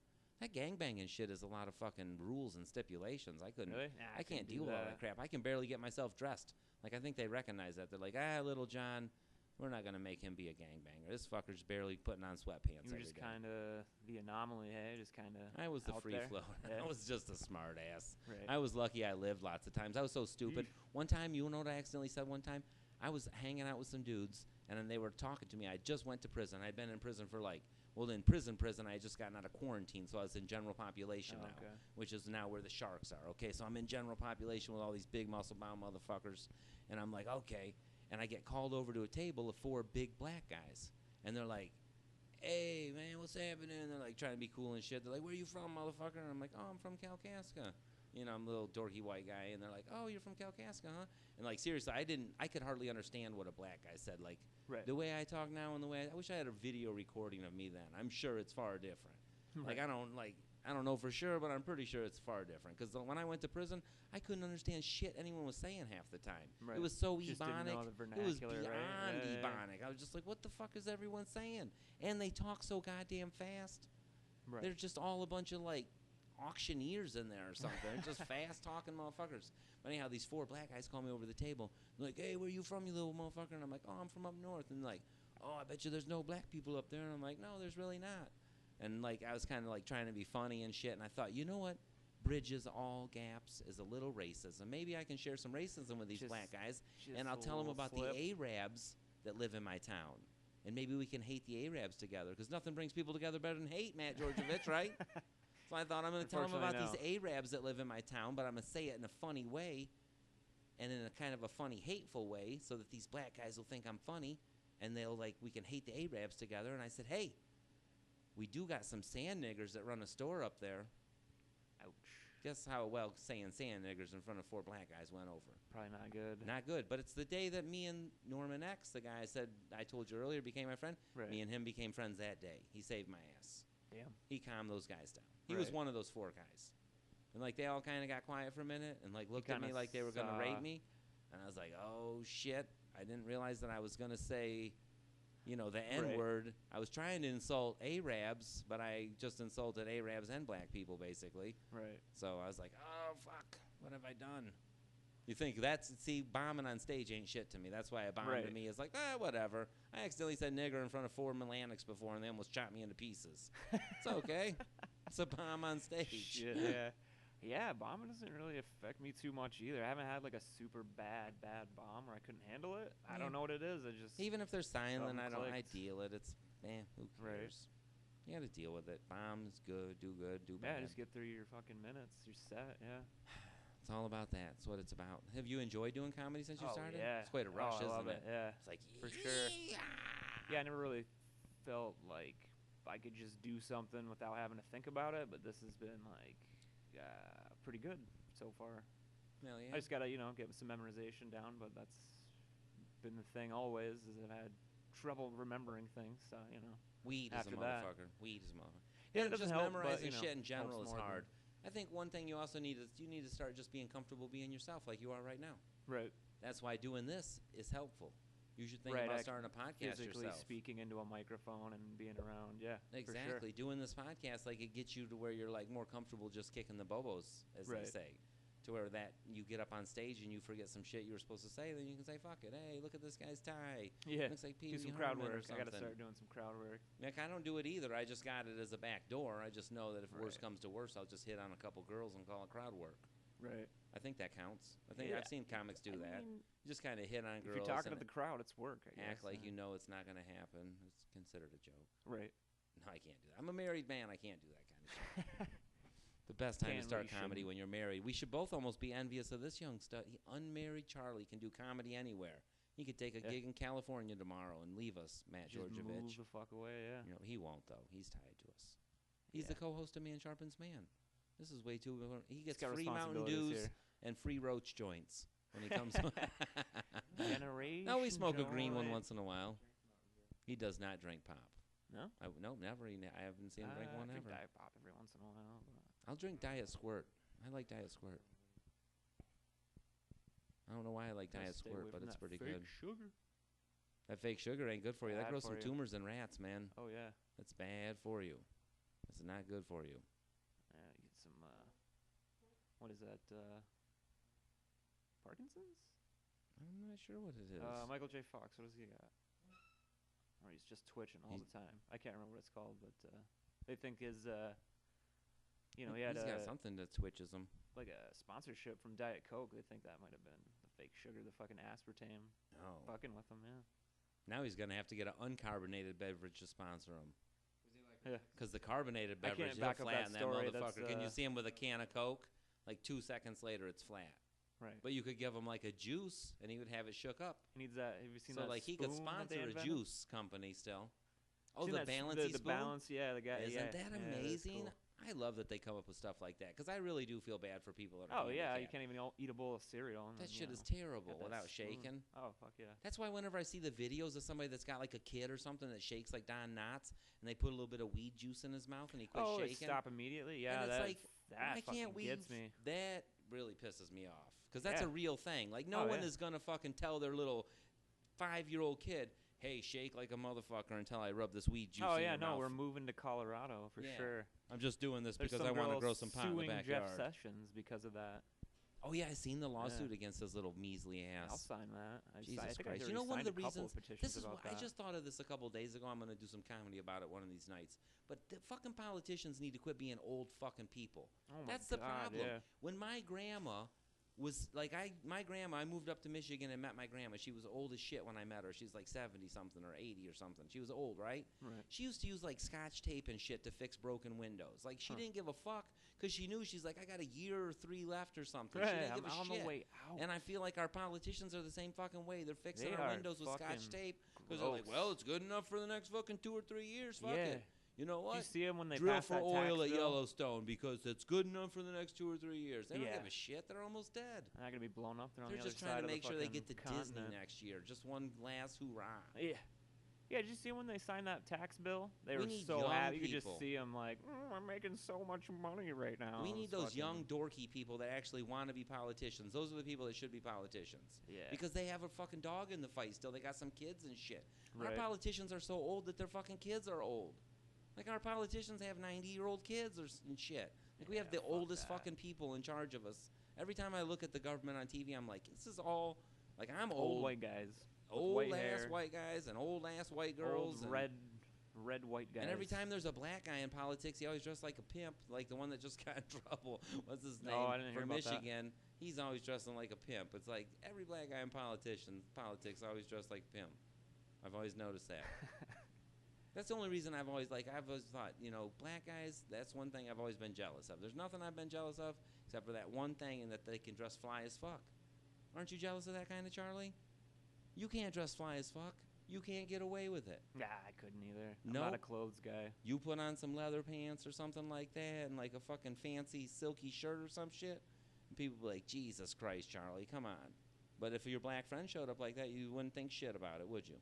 That gangbanging shit is a lot of fucking rules and stipulations. I couldn't. Really? Nah, I can't couldn't deal do with all that crap. I can barely get myself dressed. Like I think they recognize that. They're like, Little John, we're not gonna make him be a gangbanger. This fucker's barely putting on sweatpants You were every just day. kind of the anomaly, hey? Just kind of. I was the out free there. float. Yeah. I was just a smart ass. Right. I was lucky I lived lots of times. I was so stupid. Yeesh. One time, you know what I accidentally said one time? I was hanging out with some dudes, And then they were talking to me. I just went to prison. I'd been in prison for like, well, in prison, I had just gotten out of quarantine, so I was in general population now, which is now where the sharks are. Okay, so I'm in general population with all these big muscle-bound motherfuckers, and I'm like, okay. And I get called over to a table of 4 big black guys, and they're like, hey, man, what's happening? And they're like trying to be cool and shit. They're like, where you from, motherfucker? And I'm like, oh, I'm from Kalkaska. You know, I'm a little dorky white guy, and they're like, oh, you're from Kalkaska, huh? And like, seriously, I could hardly understand what a black guy said. Like, the way I talk now and the way I wish I had a video recording of me then. I'm sure it's far different. Like, I don't know for sure, but I'm pretty sure it's far different. Because when I went to prison, I couldn't understand shit anyone was saying half the time. It was so ebonic. It was beyond ebonic. I was just like, what the fuck is everyone saying? And they talk so goddamn fast. They're just all a bunch of, like, auctioneers in there or something. They're just fast-talking motherfuckers. But anyhow, these 4 black guys call me over to the table. They're like, hey, where you from, you little motherfucker? And I'm like, oh, I'm from up north. And like, oh, I bet you there's no black people up there. And I'm like, no, there's really not. And like, I was kind of like trying to be funny and shit. And I thought, you know what bridges all gaps is a little racism. Maybe I can share some racism with these black guys. And I'll tell them about the Arabs that live in my town. And maybe we can hate the Arabs together. Because nothing brings people together better than hate, Matt Georgevich, right? So I thought I'm going to tell them about these Arabs that live in my town, but I'm going to say it in a funny way and in a kind of a funny, hateful way so that these black guys will think I'm funny and they'll like, we can hate the Arabs together. And I said, hey, we do got some sand niggers that run a store up there. Ouch. Guess how well saying sand niggers in front of 4 black guys went over. Probably not good. Not good, but it's the day that me and Norman X, the guy I said I told you earlier, became my friend. Me and him became friends that day. He saved my ass. Damn. He calmed those guys down. He was one of those 4 guys. And, like, they all kind of got quiet for a minute and, like, looked at me like they were going to rape me. And I was like, oh, shit. I didn't realize that I was going to say, you know, the N-word. I was trying to insult Arabs, but I just insulted Arabs and black people, basically. So I was like, oh, fuck. What have I done? You think bombing on stage ain't shit to me. That's why a bomb to me is like, whatever. I accidentally said nigger in front of 4 Milanics before, and they almost chopped me into pieces. It's okay. It's a bomb on stage. Shit, yeah, bombing doesn't really affect me too much either. I haven't had like a super bad bomb where I couldn't handle it. I don't know what it is. Even if they're silent, I deal it. It's who cares? You got to deal with it. Bombs, good, do bad. Yeah, just get through your fucking minutes. You're set. Yeah. It's all about that. It's what it's about. Have you enjoyed doing comedy since you started? Yeah. It's quite a rush, I love isn't it? Yeah. It's like, for sure. Yeah, I never really felt like I could just do something without having to think about it, but this has been like pretty good so far. Hell yeah. I just gotta, get some memorization down, but that's been the thing always, is I've had trouble remembering things, so, Weed is a motherfucker. Weed is a motherfucker. Yeah, it doesn't just help, memorizing but, shit in general is hard. I think one thing you also need is you need to start just being comfortable being yourself like you are right now. Right. That's why doing this is helpful. You should think about starting a podcast physically yourself. Speaking into a microphone and being around, Exactly. For sure. Doing this podcast, like, it gets you to where you're like more comfortable just kicking the bobos, as they say. To where that you get up on stage and you forget some shit you were supposed to say, then you can say, fuck it. Hey, look at this guy's tie. Yeah. Looks like do some crowd work. I got to start doing some crowd work. Like, I don't do it either. I just got it as a back door. I just know that if worse comes to worse, I'll just hit on a couple girls and call it crowd work. Right. I think that counts. I think I've seen comics do that. You just kind of hit on girls. If you're talking to the crowd, it's work, I guess. Act like you know it's not going to happen. It's considered a joke. Right. No, I can't do that. I'm a married man. I can't do that kind of shit. The best time to start comedy when you're married. We should both almost be envious of this young stud. Unmarried Charlie can do comedy anywhere. He could take a gig in California tomorrow and leave us, Matt Georgevich. Move the fuck away, yeah. He won't, though. He's tied to us. He's the co-host of me and Sharpens Man. This is way too... He gets free Mountain Dews and free roach joints when he comes. No, we smoke a green one once in a while. He does not drink pop. No? No, never. I haven't seen him drink one ever. I drink Diet Pop every once in a while. I'll drink Diet Squirt. I like Diet Squirt. I don't know why I like Diet Squirt, but it's pretty good. Sugar. That fake sugar ain't good for you. That grows some tumors in rats, man. Oh, yeah. That's bad for you. It's not good for you. Yeah, you get some, what is that, Parkinson's? I'm not sure what it is. Michael J. Fox, what does he got? Or he's just twitching all the time. I can't remember what it's called, but they think his, he had he's got something that twitches him. Like a sponsorship from Diet Coke. They think that might have been the fake sugar, the fucking aspartame. Oh. Fucking with him, yeah. Now he's going to have to get an uncarbonated beverage to sponsor him. Yeah. Because the carbonated I beverage, can't he'll back up that flatten that story. motherfucker. Can you That's, see him with a can of Coke? Like 2 seconds later, it's flat. Right. But you could give him like a juice, and he would have it shook up. He needs that. Have you seen So that like he could spoon that sponsor they a invented? juice company still. Oh, Seen the that Balancy the spoon? balance, yeah, the guy. Isn't yeah, that yeah, that's amazing? cool. I love that they come up with stuff like that because I really do feel bad for people that are Oh yeah, you handicapped. can't even eat a bowl of cereal. And That then, shit you is know, terrible got that without spoon. shaking. Oh fuck yeah. That's why whenever I see the videos of somebody that's got like a kid or something that shakes like Don Knotts, and they put a little bit of weed juice in his mouth and he quits Oh, they shaking. stop immediately. Yeah, and it's like, that why fucking can't we? gets me. That really pisses me off because that's Yeah. a real thing. Like no Oh, one yeah. is gonna fucking tell their little 5-year-old kid, "Hey, shake like a motherfucker until I rub this weed juice Oh in yeah, your no, mouth." we're moving to Colorado for Yeah. sure. I'm just doing this There's because some I want to girl grow some pot in the suing backyard. Jeff Sessions because of that. Oh yeah, I seen the lawsuit Yeah. against his little measly ass. I'll sign that. Jesus I think Christ! I You know, one of the signed a couple reasons of petitions this is about what that. I just thought of this a couple days ago. I'm gonna do some comedy about it one of these nights. But the fucking politicians need to quit being old fucking people. Oh my That's the God, problem. yeah. When my grandma was like, I moved up to Michigan and met my grandma. She was old as shit when I met her. She was like 70 something or 80 or something. She was old, right? Right. She used to use like Scotch tape and shit to fix broken windows. Like she didn't give a fuck because she knew she's like, I got a year or 3 left or something. She Right, didn't I'm give a on shit. the way out. And I feel like our politicians are the same fucking way. They're fixing They our are windows with Scotch fucking tape because they're like, gross. well, it's good enough for the next fucking 2 or 3 years. Fuck Yeah. it. You know Did what? you see him when they Drill passed for that oil tax at bill? Yellowstone because it's good enough for the next 2 or 3 years. They don't Yeah. give a shit. They're almost dead. They're not gonna be blown up. They're on They're the other just side trying to of the make sure they fucking get to Disney continent. next year. Just one last hoorah. Yeah. Yeah, did you see when they signed that tax bill? They We were need so young happy. You could people. just see them like, we're making so much money right now. We It need was those young, fucking- dorky people that actually want to be politicians. Those are the people that should be politicians. Yeah. Because they have a fucking dog in the fight still. They got some kids and shit. Our Right. politicians are so old that their fucking kids are old. Like our politicians have 90-year-old kids and shit. Like we have the Yeah, fuck oldest that. fucking people in charge of us. Every time I look at the government on TV, I'm like, this is all, like I'm old white guys. with old white ass hair, white guys and old ass white girls. old and red white guys. And every time there's a black guy in politics, he always dressed like a pimp, like the one that just got in trouble. What's his name? Oh, I didn't For hear about that. Michigan. He's always dressing like a pimp. It's like every black guy in politics always dressed like a pimp. I've always noticed that. That's the only reason I've always thought, you know, black guys, that's one thing I've always been jealous of. There's nothing I've been jealous of except for that one thing and that they can dress fly as fuck. Aren't you jealous of that kind of Charlie? You can't dress fly as fuck. You can't get away with it. Nah, I couldn't either. I'm Nope. not a clothes guy. You put on some leather pants or something like that and like a fucking fancy silky shirt or some shit, and people be like, Jesus Christ, Charlie, come on. But if your black friend showed up like that, you wouldn't think shit about it, would you?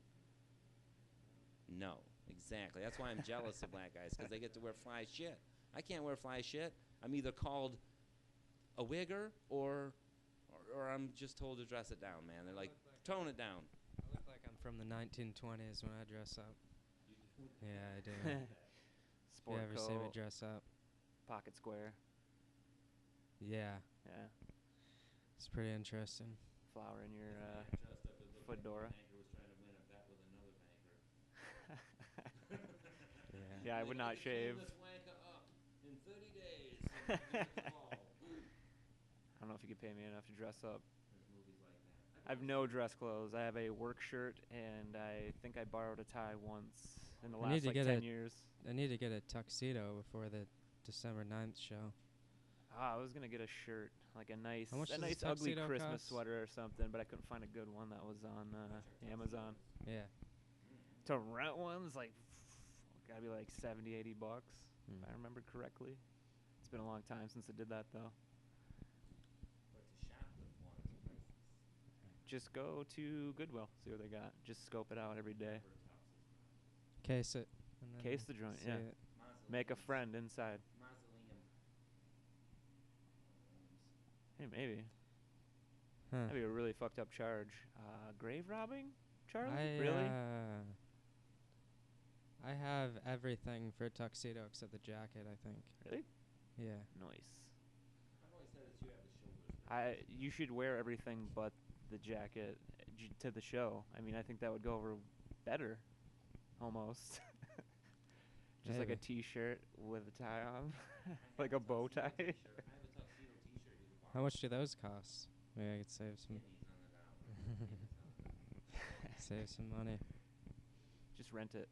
No, exactly. That's why I'm jealous of black guys, because they get to wear fly shit. I can't wear fly shit. I'm either called a wigger or I'm just told to dress it down, man. They're like, tone it down. I look like I'm from the 1920s when I dress up. Yeah, I do. If you Sport ever see me coat, dress up. pocket square. Yeah, Yeah. it's pretty interesting. Flower in your fedora. Yeah. Yeah, I would not shave. In 30 days. I don't know if you could pay me enough to dress up. I have no dress clothes. I have a work shirt, and I think I borrowed a tie once in the I need last to like get 10 a- years. I need to get a tuxedo before the December 9th show. I was gonna get a shirt, like a nice, How much does a nice ugly tuxedo Christmas cost? sweater or something, but I couldn't find a good one that was on Amazon. Yeah. To rent one's like, gotta be like 70, 80 bucks, Hmm. if I remember correctly. It's been a long time since I did that though. Just go to Goodwill, see what they got. Just scope it out every day. Case it. And then Case the joint, see yeah. it. Make a friend inside. Hey, maybe. Huh. That'd be a really fucked up charge. Grave robbing? Charlie? I, Really? I have everything for a tuxedo except the jacket, I think. Really? Yeah. Nice. You should wear everything but the jacket to the show. I mean, I think that would go over better, almost. Just like a Maybe. t-shirt with a tie on, like a bow tie. How much do those cost? Maybe I could save some. Save some money. Just rent it.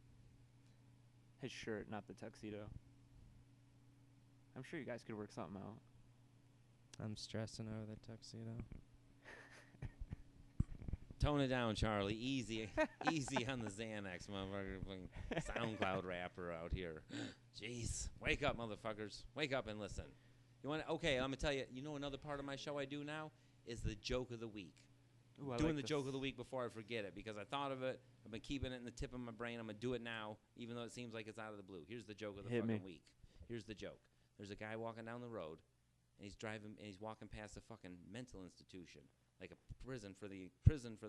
His shirt, not the tuxedo. I'm sure you guys could work something out. I'm stressing over the tuxedo. Tone it down, Charlie. Easy on the Xanax, motherfucker. SoundCloud rapper out here. Jeez. Wake up, motherfuckers. Wake up and listen. You want? Okay, I'm going to tell you, another part of my show I do now is the joke of the week. Ooh, Doing the joke of the week before I forget it because I thought of it. I've been keeping it in the tip of my brain. I'm going to do it now, even though it seems like it's out of the blue. Here's the joke of the fucking week. Here's the joke. There's a guy walking down the road, and he's walking past a fucking mental institution, like a prison for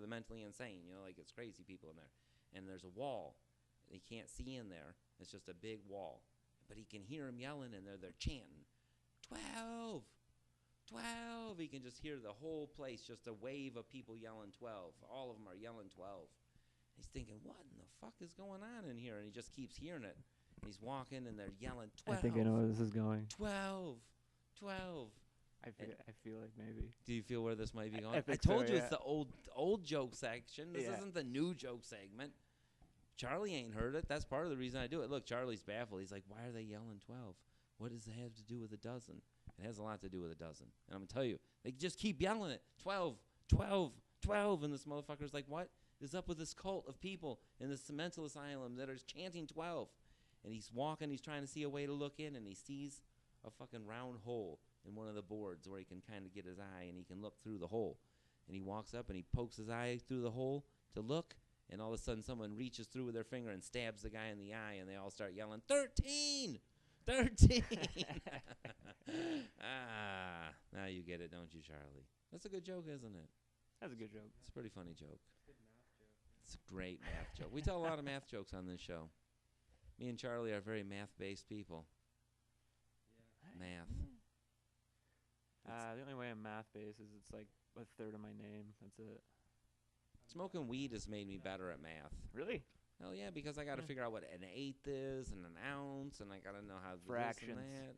the mentally insane. Like it's crazy people in there. And there's a wall. He can't see in there. It's just a big wall. But he can hear them yelling in there. They're chanting, 12, 12. He can just hear the whole place, just a wave of people yelling 12. All of them are yelling 12. He's thinking, what in the fuck is going on in here? And he just keeps hearing it. And he's walking, and they're yelling 12. I think I know where this is going. 12, 12. I feel like maybe. Do you feel where this might be going? I told you yeah. it's the old joke section. This isn't the new joke segment. Charlie ain't heard it. That's part of the reason I do it. Look, Charlie's baffled. He's like, why are they yelling 12? What does it have to do with a dozen? It has a lot to do with a dozen. And I'm going to tell you, they just keep yelling it. 12, 12, 12. And this motherfucker's like, what is up with this cult of people in this mental asylum that are chanting 12? And he's walking. He's trying to see a way to look in, and he sees a fucking round hole in one of the boards where he can kind of get his eye, and he can look through the hole. And he walks up, and he pokes his eye through the hole to look, and all of a sudden someone reaches through with their finger and stabs the guy in the eye, and they all start yelling, 13! 13! Now you get it, don't you, Charlie? That's a good joke, isn't it? That's a good joke. It's a pretty funny joke. Good math joke. It's a great math joke. We tell a lot of math jokes on this show. Me and Charlie are very math-based people. Yeah. Math. The only way I'm math-based is it's like a third of my name. That's it. Smoking weed has made me better at math. Really? Hell yeah, because I got to figure out what an eighth is and an ounce, and I got to know how to fractions. This and that.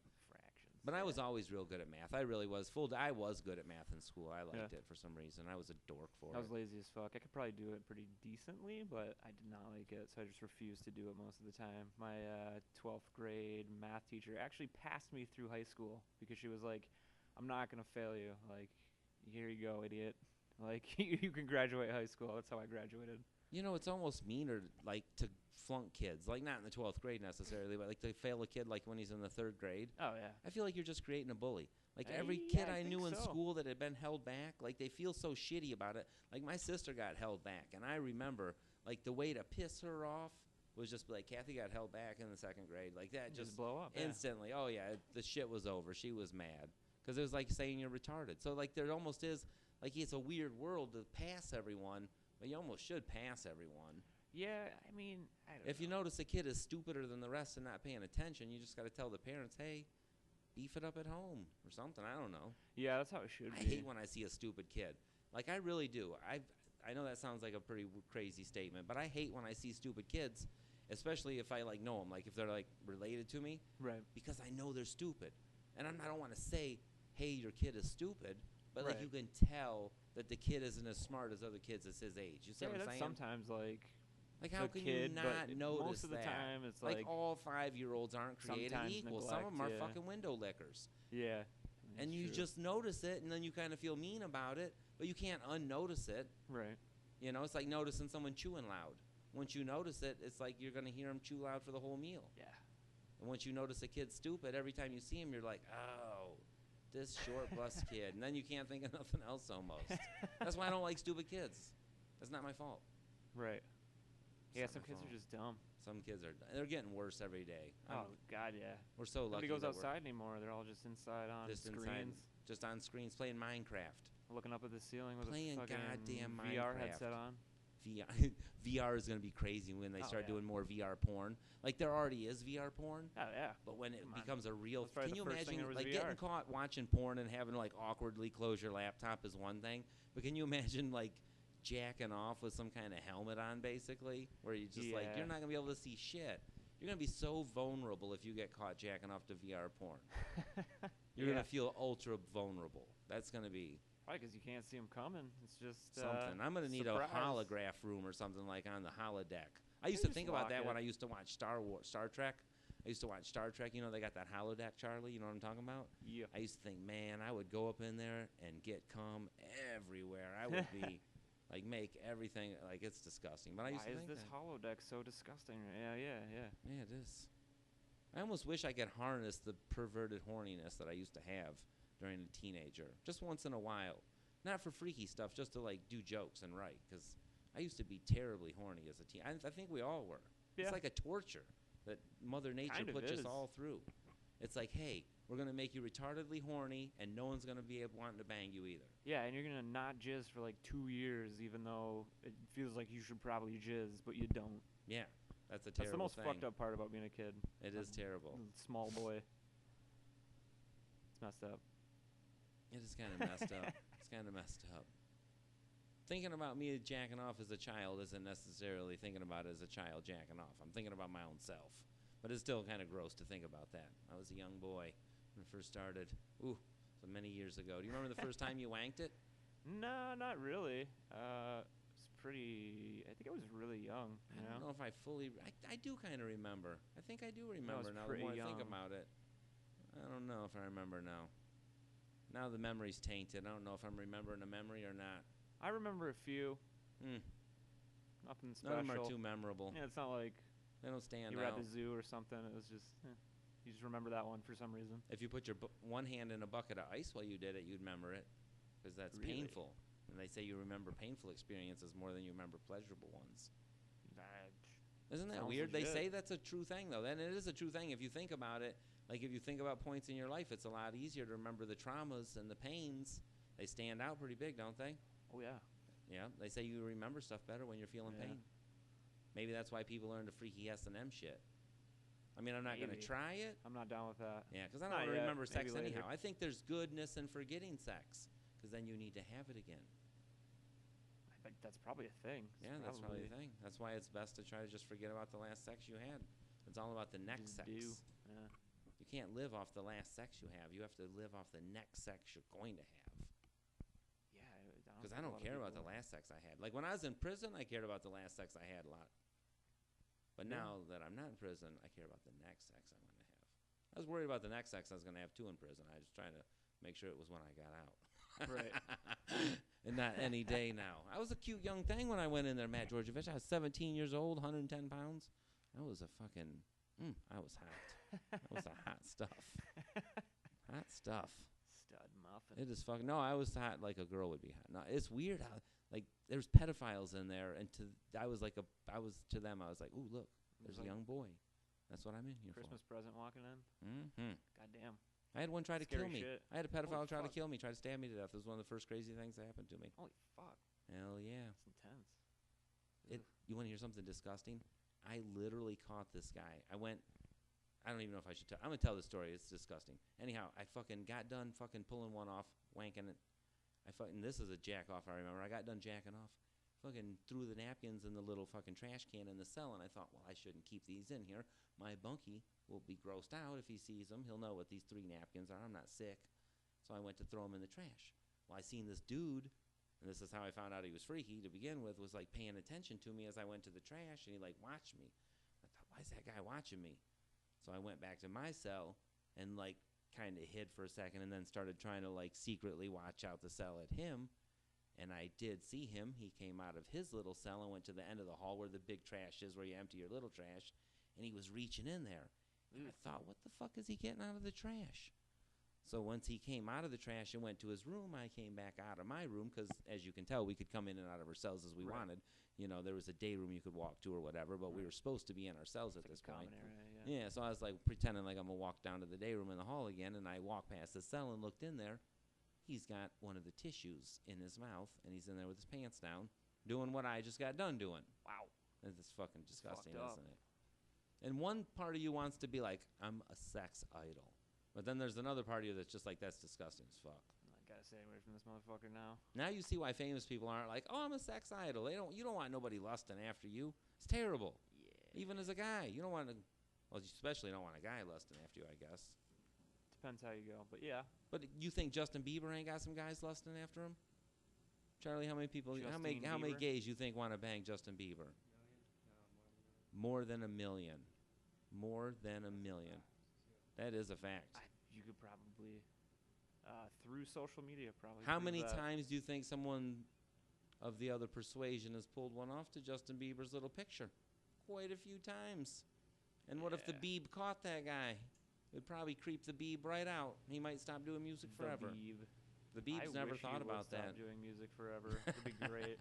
But I was always real good at math. I really was. I was good at math in school. I liked it for some reason. I was a dork for it. I was lazy as fuck. I could probably do it pretty decently, but I did not like it, so I just refused to do it most of the time. My 12th grade math teacher actually passed me through high school because she was like, I'm not going to fail you. Like, here you go, idiot. Like, you can graduate high school. That's how I graduated. It's almost meaner, like, to flunk kids. Like, not in the 12th grade necessarily, but, like, to fail a kid, like, when he's in the 3rd grade. Oh, yeah. I feel like you're just creating a bully. Like, every kid I knew in school that had been held back, like, they feel so shitty about it. Like, my sister got held back, and I remember, like, the way to piss her off was just like, Kathy got held back in the 2nd grade. Like, that just blow up. Instantly. Yeah. Oh, yeah, the shit was over. She was mad. Because it was like saying you're retarded. So, like, there almost is, like, it's a weird world to pass everyone, but you almost should pass everyone. Yeah, I mean, I don't know. If you notice a kid is stupider than the rest and not paying attention, you just got to tell the parents, hey, beef it up at home or something. I don't know. Yeah, that's how it should be. I hate when I see a stupid kid. Like, I really do. I know that sounds like a pretty crazy statement, but I hate when I see stupid kids, especially if I, like, know them, like, if they're, like, related to me. Right. Because I know they're stupid. And I don't want to say, hey, your kid is stupid, but, like, you can tell that the kid isn't as smart as other kids as his age. You see what I'm saying? Sometimes, like how can you not notice most of the that? time, it's like all 5-year-olds aren't created equal. Some of them are fucking window lickers. Yeah. And you just notice it, and then you kind of feel mean about it, but you can't unnotice it. Right. It's like noticing someone chewing loud. Once you notice it, it's like you're going to hear them chew loud for the whole meal. Yeah. And once you notice a kid stupid, every time you see him, you're like, oh, this short bus kid. And then you can't think of nothing else almost. That's why I don't like stupid kids. That's not my fault. Right. Yeah, some kids are just dumb. Some kids they're getting worse every day. Oh, God, yeah. We're so lucky. Nobody goes outside anymore. They're all just inside on screens. Just on screens playing Minecraft. Looking up at the ceiling with playing a fucking goddamn VR Minecraft. headset on. VR is going to be crazy when they start doing more VR porn. Like, there already is VR porn. Oh, yeah. But when it becomes a real... Can you imagine, like, getting caught watching porn and having to, like, awkwardly close your laptop is one thing. But can you imagine, like, jacking off with some kind of helmet on, basically? Where you just, like, you're not going to be able to see shit. You're going to be so vulnerable if you get caught jacking off to VR porn. You're going to feel ultra vulnerable. That's going to be... Right, because you can't see them coming. It's just something. I'm going to need a holograph room or something like on the holodeck. I used to just think about lock that it. when I used to watch Star Trek. I used to watch Star Trek. You know, they got that holodeck, Charlie. You know what I'm talking about? Yeah. I used to think, man, I would go up in there and get cum everywhere. I would be, like, make everything, like, it's disgusting. But I used Why to is think this that. holodeck so disgusting? Yeah. Yeah, it is. I almost wish I could harness the perverted horniness that I used to have during a teenager, just once in a while. Not for freaky stuff, just to, like, do jokes and write, because I used to be terribly horny as a teen. I think we all were. Yeah. It's like a torture that Mother Nature Kind of puts us is. all through. It's like, hey, we're going to make you retardedly horny, and no one's going to be wanting to bang you either. Yeah, and you're going to not jizz for like 2 years, even though it feels like you should probably jizz, but you don't. Yeah, that's a That's the terrible most thing. fucked up part about being a kid. It is terrible. Small boy. It's messed up. It is kind of messed up. It's kind of messed up. Thinking about me jacking off as a child isn't necessarily thinking about it as a child jacking off. I'm thinking about my own self. But it's still kind of gross to think about that. I was a young boy when it first started. Ooh, so many years ago. Do you remember the first time you wanked it? No, not really. It's pretty. I think I was really young. I don't know if I fully. I do kind of remember. I think I do remember now. The pretty more I think young. about it, I don't know if I remember now. Now the memory's tainted. I don't know if I'm remembering a memory or not. I remember a few. Mm. Nothing None special. of them are too memorable. Yeah, it's not like They don't stand you were out. at the zoo or something. It was just you just remember that one for some reason. If you put your one hand in a bucket of ice while you did it, you'd remember it, because that's Really? painful. And they say you remember painful experiences more than you remember pleasurable ones. Isn't that Sounds weird? They legit. say that's a true thing, though. Then it is a true thing if you think about it. Like, if you think about points in your life, it's a lot easier to remember the traumas and the pains. They stand out pretty big, don't they? Oh yeah. Yeah, they say you remember stuff better when you're feeling Yeah. pain. Maybe that's why people are into freaky S&M shit. I mean, I'm not going to Maybe. try it. I'm not down with that. Yeah, because I Not don't want to yet. remember sex Maybe later. anyhow. I think there's goodness in forgetting sex, because then you need to have it again. I think that's probably a thing. It's Yeah, that's probably the thing. That's why it's best to try to just forget about the last sex you had. It's all about the next Just sex. do. Yeah. You can't live off the last sex you have. You have to live off the next sex you're going to have. Yeah. Because I don't care about the last sex I had. Like, when I was in prison, I cared about the last sex I had a lot. But Yeah. now that I'm not in prison, I care about the next sex I'm going to have. I was worried about the next sex I was going to have, too, in prison. I was trying to make sure it was when I got out. Right. And not any day now. I was a cute young thing when I went in there, Matt Georgevich. I was 17 years old, 110 pounds. I was a fucking, I was hot. That was the hot stuff. Hot stuff. Stud muffin. It is fucking, no, I was hot like a girl would be hot. No, it's weird how, like, there's pedophiles in there, and I was to them, I was like, ooh, look, there's a like young boy. That's what I'm in here Christmas present walking in. for. Mm-hmm. Goddamn. I had one try to Scary kill me. shit. I had a pedophile Holy try to fuck. kill me, try to stab me to death. It was one of the first crazy things that happened to me. Holy fuck. Hell yeah. That's intense. You want to hear something disgusting? I literally caught this guy. I don't even know if I should tell. I'm going to tell this story. It's disgusting. Anyhow, I fucking got done fucking pulling one off, wanking it. This is a jack off, I remember. I got done jacking off. Fucking threw the napkins in the little fucking trash can in the cell, and I thought, well, I shouldn't keep these in here. My bunkie will be grossed out if he sees them. He'll know what these 3 napkins are. I'm not sick. So I went to throw them in the trash. Well, I seen this dude, and this is how I found out he was freaky to begin with, was like paying attention to me as I went to the trash, and he like watched me. I thought, why is that guy watching me? So I went back to my cell and like kind of hid for a second, and then started trying to like secretly watch out the cell at him. And I did see him. He came out of his little cell and went to the end of the hall where the big trash is, where you empty your little trash, and he was reaching in there. And I thought, what the fuck is he getting out of the trash? So once he came out of the trash and went to his room, I came back out of my room, because as you can tell, we could come in and out of our cells as we wanted. You know, there was a day room you could walk to or whatever, but we were supposed to be in our cells at this point. Common area, yeah. Yeah, so I was like pretending like I'm going to walk down to the day room in the hall again, and I walked past the cell and looked in there. He's got one of the tissues in his mouth, and he's in there with his pants down, doing what I just got done doing. Wow. It's fucking disgusting, fucked up. isn't it? And one part of you wants to be like, I'm a sex idol. But then there's another part of you that's just like, that's disgusting as fuck. I gotta stay away from this motherfucker now. Now you see why famous people aren't like, oh, I'm a sex idol. You don't want nobody lusting after you. It's terrible. Yeah. Even as a guy, you don't want to. Well, you especially don't want a guy lusting after you, I guess. Depends how you go, but yeah. But you think Justin Bieber ain't got some guys lusting after him? Charlie, how many people? How many Bieber? gays you think want to bang Justin Bieber? More than a million. More than a million. That is a fact. You could probably, through social media, probably. How prove many that. times do you think someone of the other persuasion has pulled one off to Justin Bieber's little picture? Quite a few times. And what if the Bieb caught that guy? It would probably creep the Bieb right out. He might stop doing music forever. The Bieb's never thought about that. Stop doing music forever. It'd be great.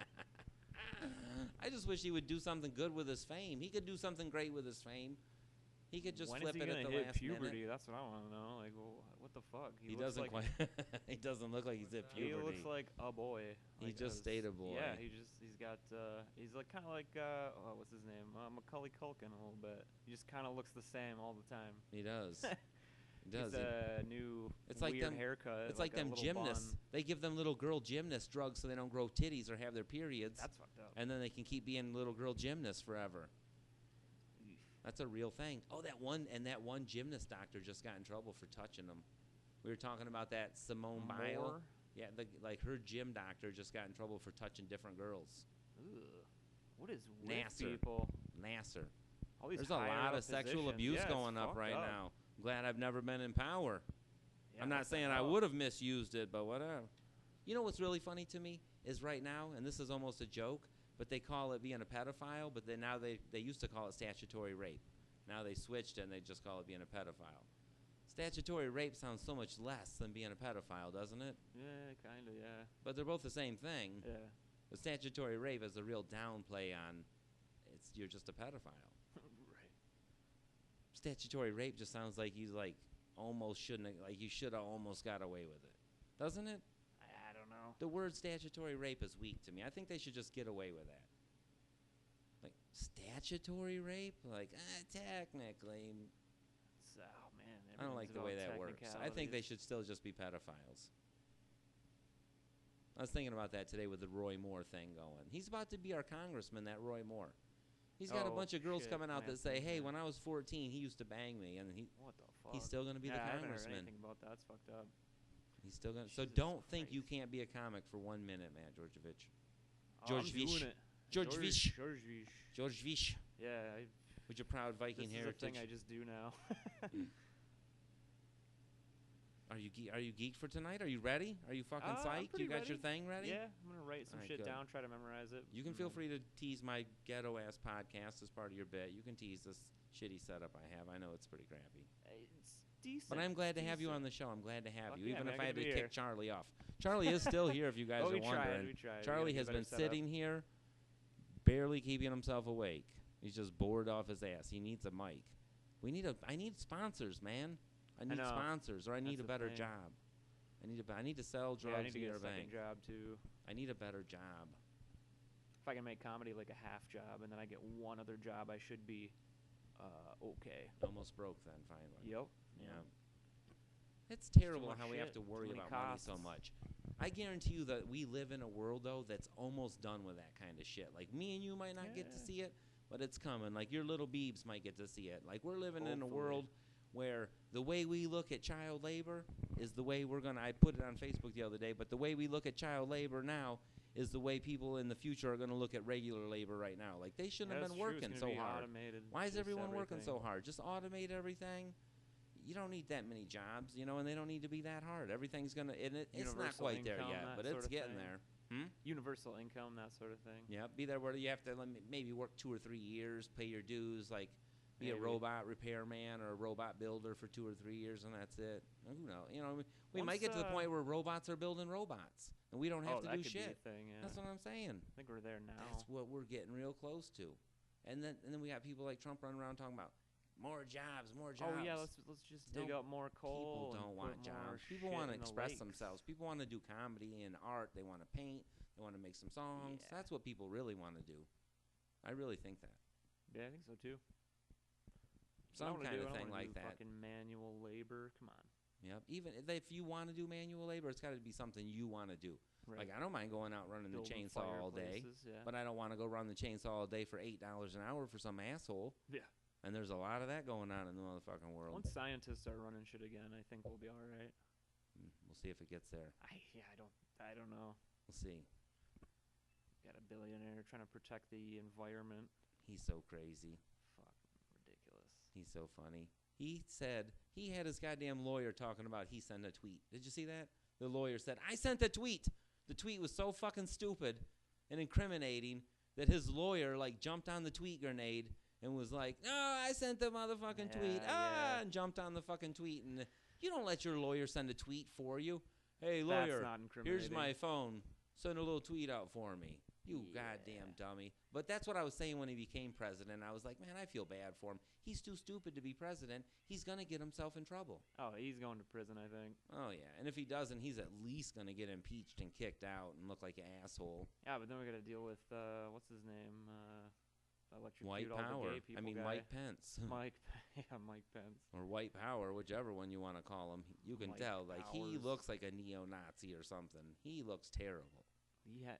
I just wish he would do something good with his fame. He could do something great with his fame. He could just flip it at the last puberty? minute. That's what I want to know. Like, well, what the fuck? He doesn't like quite. He doesn't look like he's at puberty. He looks like a boy. He just stayed a boy. Yeah, he's got he's like kind of like what's his name? Macaulay Culkin a little bit. He just kind of looks the same all the time. He does. He does. He's a new weird haircut. It's like them gymnasts. Bun. They give them little girl gymnast drugs so they don't grow titties or have their periods. That's fucked up. And then they can keep being little girl gymnasts forever. That's a real thing. Oh, that one gymnast doctor just got in trouble for touching them. We were talking about that Simone Biles. Yeah, like her gym doctor just got in trouble for touching different girls. Ugh. What is with Nasser. people? Nasser. All these There's a lot of sexual abuse going up right now. I'm glad I've never been in power. Yeah, I'm not saying I would have misused it, but whatever. You know what's really funny to me is right now, and this is almost a joke, but they call it being a pedophile, but then now they used to call it statutory rape. Now they switched and they just call it being a pedophile. Statutory rape sounds so much less than being a pedophile, doesn't it? Yeah, kind of, yeah. But they're both the same thing. Yeah. But statutory rape is a real downplay on you're just a pedophile. Right. Statutory rape just sounds like you almost shouldn't have, like you should have almost got away with it. Doesn't it? I don't know. The word statutory rape is weak to me. I think they should just get away with that. Like, statutory rape? Like, technically. Oh, man. I don't like the way that works. I think they should still just be pedophiles. I was thinking about that today with the Roy Moore thing going. He's about to be our congressman, that Roy Moore. He's got a bunch of girls coming out that say, hey, when I was 14, he used to bang me. And what the fuck? He's still going to be the congressman. I haven't heard anything about that. That's fucked up. He's still going to. So don't think you can't be a comic for 1 minute, Matt Georgevich. Georgevich. Georgevich. Georgevich. Yeah. With your proud Viking heritage. This is a thing I just do now. Are you geeked for tonight? Are you ready? Are you fucking psyched? You got your thing ready? Yeah, I'm going to write some shit down, try to memorize it. You can feel free to tease my ghetto-ass podcast as part of your bit. You can tease this shitty setup I have. I know it's pretty crappy. It's decent. But I'm glad to have you on the show. I'm glad to have you, yeah, even man, if I had to kick here. Charlie off. Charlie is still here if you guys are wondering. We tried. Charlie has been sitting here, barely keeping himself awake. He's just bored off his ass. He needs a mic. I need sponsors, man. I need sponsors, or I need a better job. I need to sell drugs. I need to get a bank. second job too. I need a better job. If I can make comedy like a half job, and then I get one other job, I should be okay. Almost broke then, finally. Yep. Yeah. It's terrible how we have to worry about money so much. I guarantee you that we live in a world, though, that's almost done with that kind of shit. Like, me and you might not get to see it, but it's coming. Like, your little Beebs might get to see it. Like, we're living in a world where the way we look at child labor is the way we're going to, I put it on Facebook the other day, but the way we look at child labor now is the way people in the future are going to look at regular labor right now. Like, they shouldn't have been working so hard. Why is everyone working so hard? Just automate everything. You don't need that many jobs, and they don't need to be that hard. Everything's going to, it's not quite there yet, but it's getting there. Universal income, that sort of thing. Yeah, be there where you have to maybe work 2 or 3 years, pay your dues, like, be a robot repairman or a robot builder for 2 or 3 years, and that's it. Who knows? We might get to the point where robots are building robots, and we don't have to do shit. Be a thing, yeah. That's what I'm saying. I think we're there now. That's what we're getting real close to. And then we got people like Trump running around talking about more jobs, more jobs. Oh yeah, let's just dig up more coal. People don't want jobs. People want to express themselves. People want to do comedy and art. They want to paint. They want to make some songs. Yeah. That's what people really want to do. I really think that. Yeah, I think so too. Some kind of thing like that. Fucking manual labor. Come on. Yep. Even if you want to do manual labor, it's got to be something you want to do. Right. Like, I don't mind going out running the chainsaw all day, but I don't want to go run the chainsaw all day for $8 an hour for some asshole. Yeah. And there's a lot of that going on in the motherfucking world. Once scientists are running shit again, I think we'll be all right. We'll see if it gets there. I don't know. We'll see. Got a billionaire trying to protect the environment. He's so crazy. He's so funny. He said he had his goddamn lawyer talking about he sent a tweet. Did you see that? The lawyer said, I sent a tweet. The tweet was so fucking stupid and incriminating that his lawyer, like, jumped on the tweet grenade and was like, no, I sent the motherfucking tweet. And jumped on the fucking tweet. And you don't let your lawyer send a tweet for you. Hey, lawyer, That's not incriminating. here's my phone. Send a little tweet out for me. You goddamn dummy. But that's what I was saying when he became president. I was like, man, I feel bad for him. He's too stupid to be president. He's going to get himself in trouble. Oh, he's going to prison, I think. Oh, yeah. And if he doesn't, he's at least going to get impeached and kicked out and look like an asshole. Yeah, but then we got to deal with, what's his name? Electrocute White all the power. gay people I mean, guy. Mike Pence. Mike Pence. Or white power, whichever one you want to call him. You can Mike tell. Like, he Powers. looks like a neo-Nazi or something. He looks terrible. Yeah.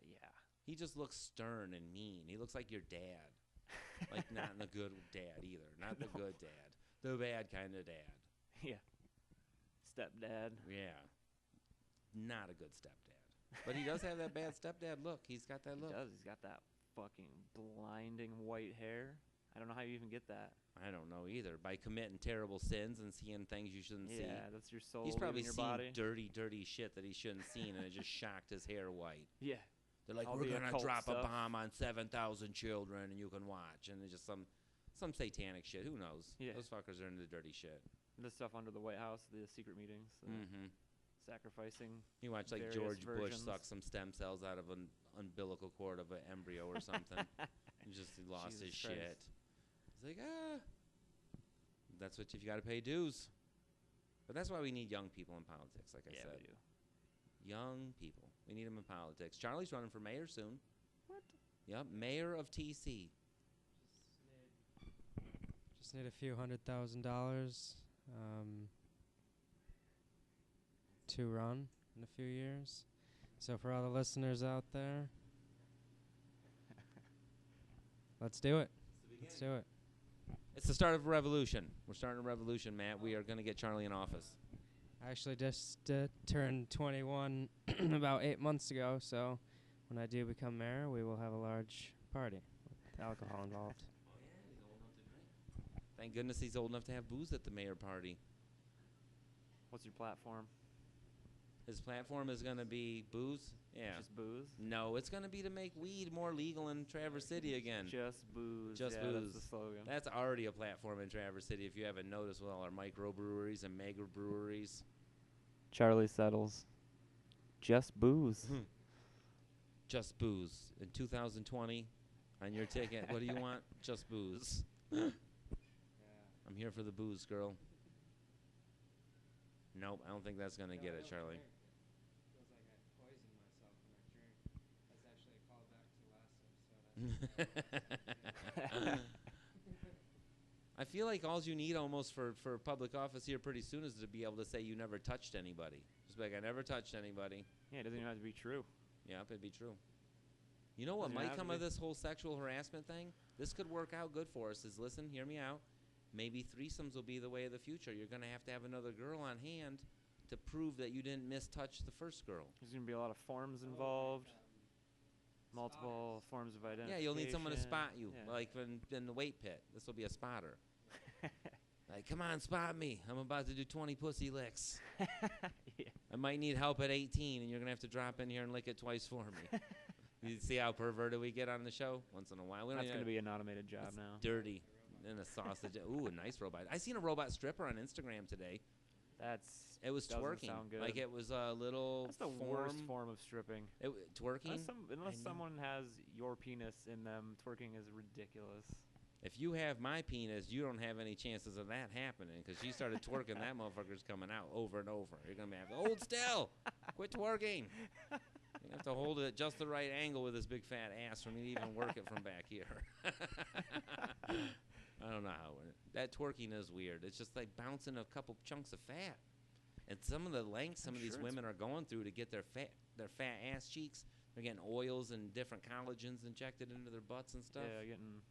He just looks stern and mean. He looks like your dad. Like, not the good dad either. Not the good dad. The bad kind of dad. Yeah. Stepdad. Yeah. Not a good stepdad. But he does have that bad stepdad look. He's got that look. He does. He's got that fucking blinding white hair. I don't know how you even get that. I don't know either. By committing terrible sins and seeing things you shouldn't see. Yeah, that's your soul. He's probably leaving your seen body. dirty shit that he shouldn't seen, and it just shocked his hair white. Yeah. They're like, All we're the going to occult drop stuff. a bomb on 7,000 children, and you can watch. And it's just some satanic shit. Who knows? Yeah. Those fuckers are into dirty shit. The stuff under the White House, the secret meetings, Mm-hmm. sacrificing. You watch, like, various George Bush versions. suck some stem cells out of an umbilical cord of an embryo or something. He just lost Jesus his Christ. shit. He's like, that's what you've got to pay dues. But that's why we need young people in politics, like I Yeah, said. we do. Young people. We need them in politics. Charlie's running for mayor soon. What? Yep, mayor of TC. Just need a few $100,000 to run in a few years. So for all the listeners out there, let's do it. Let's do it. It's the start of a revolution. We're starting a revolution, Matt. We are going to get Charlie in office. I actually just turned 21 about 8 months ago, so when I do become mayor, we will have a large party with alcohol involved. Thank goodness he's old enough to have booze at the mayor party. What's your platform? His platform is going to be booze? Yeah. Just booze? No, it's going to be to make weed more legal in Traverse City again. Just booze. Just yeah, booze. That's the slogan. That's already a platform in Traverse City, if you haven't noticed, with all our microbreweries and mega breweries. Charlie settles. Just booze. Just booze. In 2020, on your ticket, what do you want? Just booze. I'm here for the booze, girl. Nope, I don't think that's going to get it, Charlie. Feels like I poisoned myself when I drink. That's actually a callback to last episode. I feel like all you need almost for public office here pretty soon is to be able to say you never touched anybody. Just be like, I never touched anybody. Yeah, it doesn't even have to be true. Yep, it'd be true. You know what Doesn't might have come to of be. this whole sexual harassment thing? This could work out good for us. Is listen, hear me out. Maybe threesomes will be the way of the future. You're going to have another girl on hand to prove that you didn't mistouch the first girl. There's going to be a lot of forms involved. Multiple forms of identification. Yeah, you'll need someone to spot you, Yeah. like in the weight pit. This will be a spotter. Like, come on, spot me. I'm about to do 20 pussy licks. Yeah. I might need help at 18, and you're going to have to drop in here and lick it twice for me. You see how perverted we get on the show? Once in a while. That's going to be an automated job now. dirty. And a sausage. Ooh, a nice robot. I seen a robot stripper on Instagram today. That's It was doesn't twerking. sound good. Like it was a little That's the worst form of stripping. Twerking? Unless I know. someone has your penis in them, twerking is ridiculous. If you have my penis, you don't have any chances of that happening because she started twerking. That motherfucker's coming out over and over. You're going to have to hold still. Quit twerking. You have to hold it at just the right angle with this big fat ass for me to even work it from back here. I don't know how that twerking is weird. It's just like bouncing a couple chunks of fat. And some of the lengths some of these women are going through to get their fat ass cheeks, they're getting oils and different collagens injected into their butts and stuff. Yeah, getting.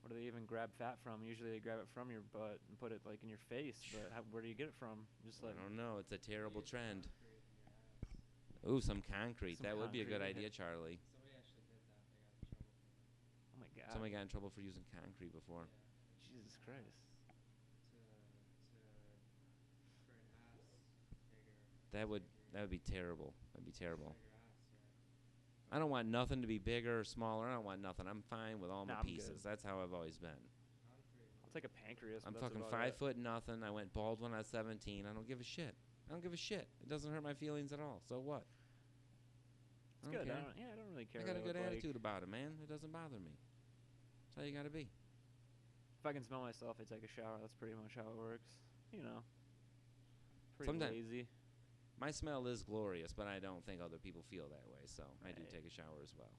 Where do they even grab fat from? Usually they grab it from your butt and put it like in your face. But where do you get it from? Just like I don't know. It's a terrible trend. Ooh, some concrete. Some That would be a good concrete, yeah. idea, Charlie. Somebody actually did that. They got in trouble for it. oh my god. Somebody got in trouble for using concrete before. Jesus Christ. That would be terrible. That'd be terrible. I don't want nothing to be bigger or smaller. I don't want nothing. I'm fine with all my Nah, I'm pieces. good. That's how I've always been. I'll take a pancreas. I'm but that's fucking about 5 it. foot nothing. I went bald when I was 17. I don't give a shit. I don't give a shit. It doesn't hurt my feelings at all. So what? It's I don't good. care. I don't really care. I got a what I good look like. attitude about it, man. It doesn't bother me. That's how you got to be. If I can smell myself, I take a shower. That's pretty much how it works. You know. Pretty Sometime- lazy. My smell is glorious, but I don't think other people feel that way, so I do Right. take a shower as well.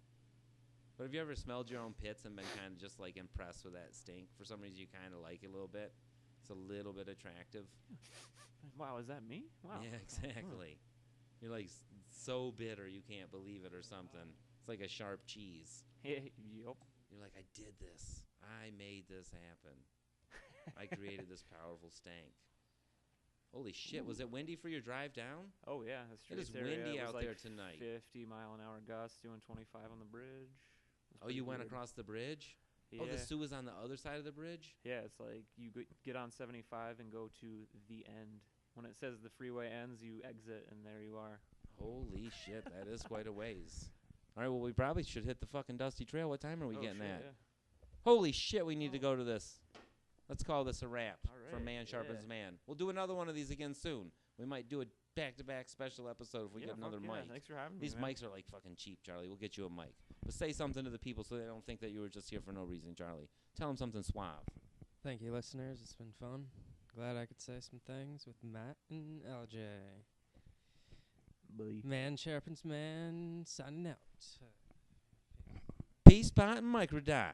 But have you ever smelled your own pits and been kind of just like impressed with that stink? For some reason, you kind of like it a little bit. It's a little bit attractive. Wow, is that me? Wow. Yeah, exactly. You're like so bitter you can't believe it or something. It's like a sharp cheese. Yup. You're like, I did this. I made this happen. I created this powerful stank. Holy shit, was it windy for your drive down? Oh yeah, that's true. It is windy out there tonight. 50-mile-an-hour gusts, doing 25 on the bridge. Oh, you went across the bridge? Yeah. Oh, the Sioux is on the other side of the bridge? Yeah, it's like you get on 75 and go to the end. When it says the freeway ends, you exit, and there you are. Holy shit, that is quite a ways. All right, well, we probably should hit the fucking Dusty Trail. What time are we getting at? Yeah. Holy shit, we need to go to this. Let's call this a wrap for Alright, Man Sharpens yeah. Man. We'll do another one of these again soon. We might do a back-to-back special episode if we get another mic. Thanks for having These me, man. mics are like fucking cheap, Charlie. We'll get you a mic. But say something to the people so they don't think that you were just here for no reason, Charlie. Tell them something suave. Thank you, listeners. It's been fun. Glad I could say some things with Matt and LJ. Bye. Man Sharpens Man, signing out. Peace, pot, and microdot.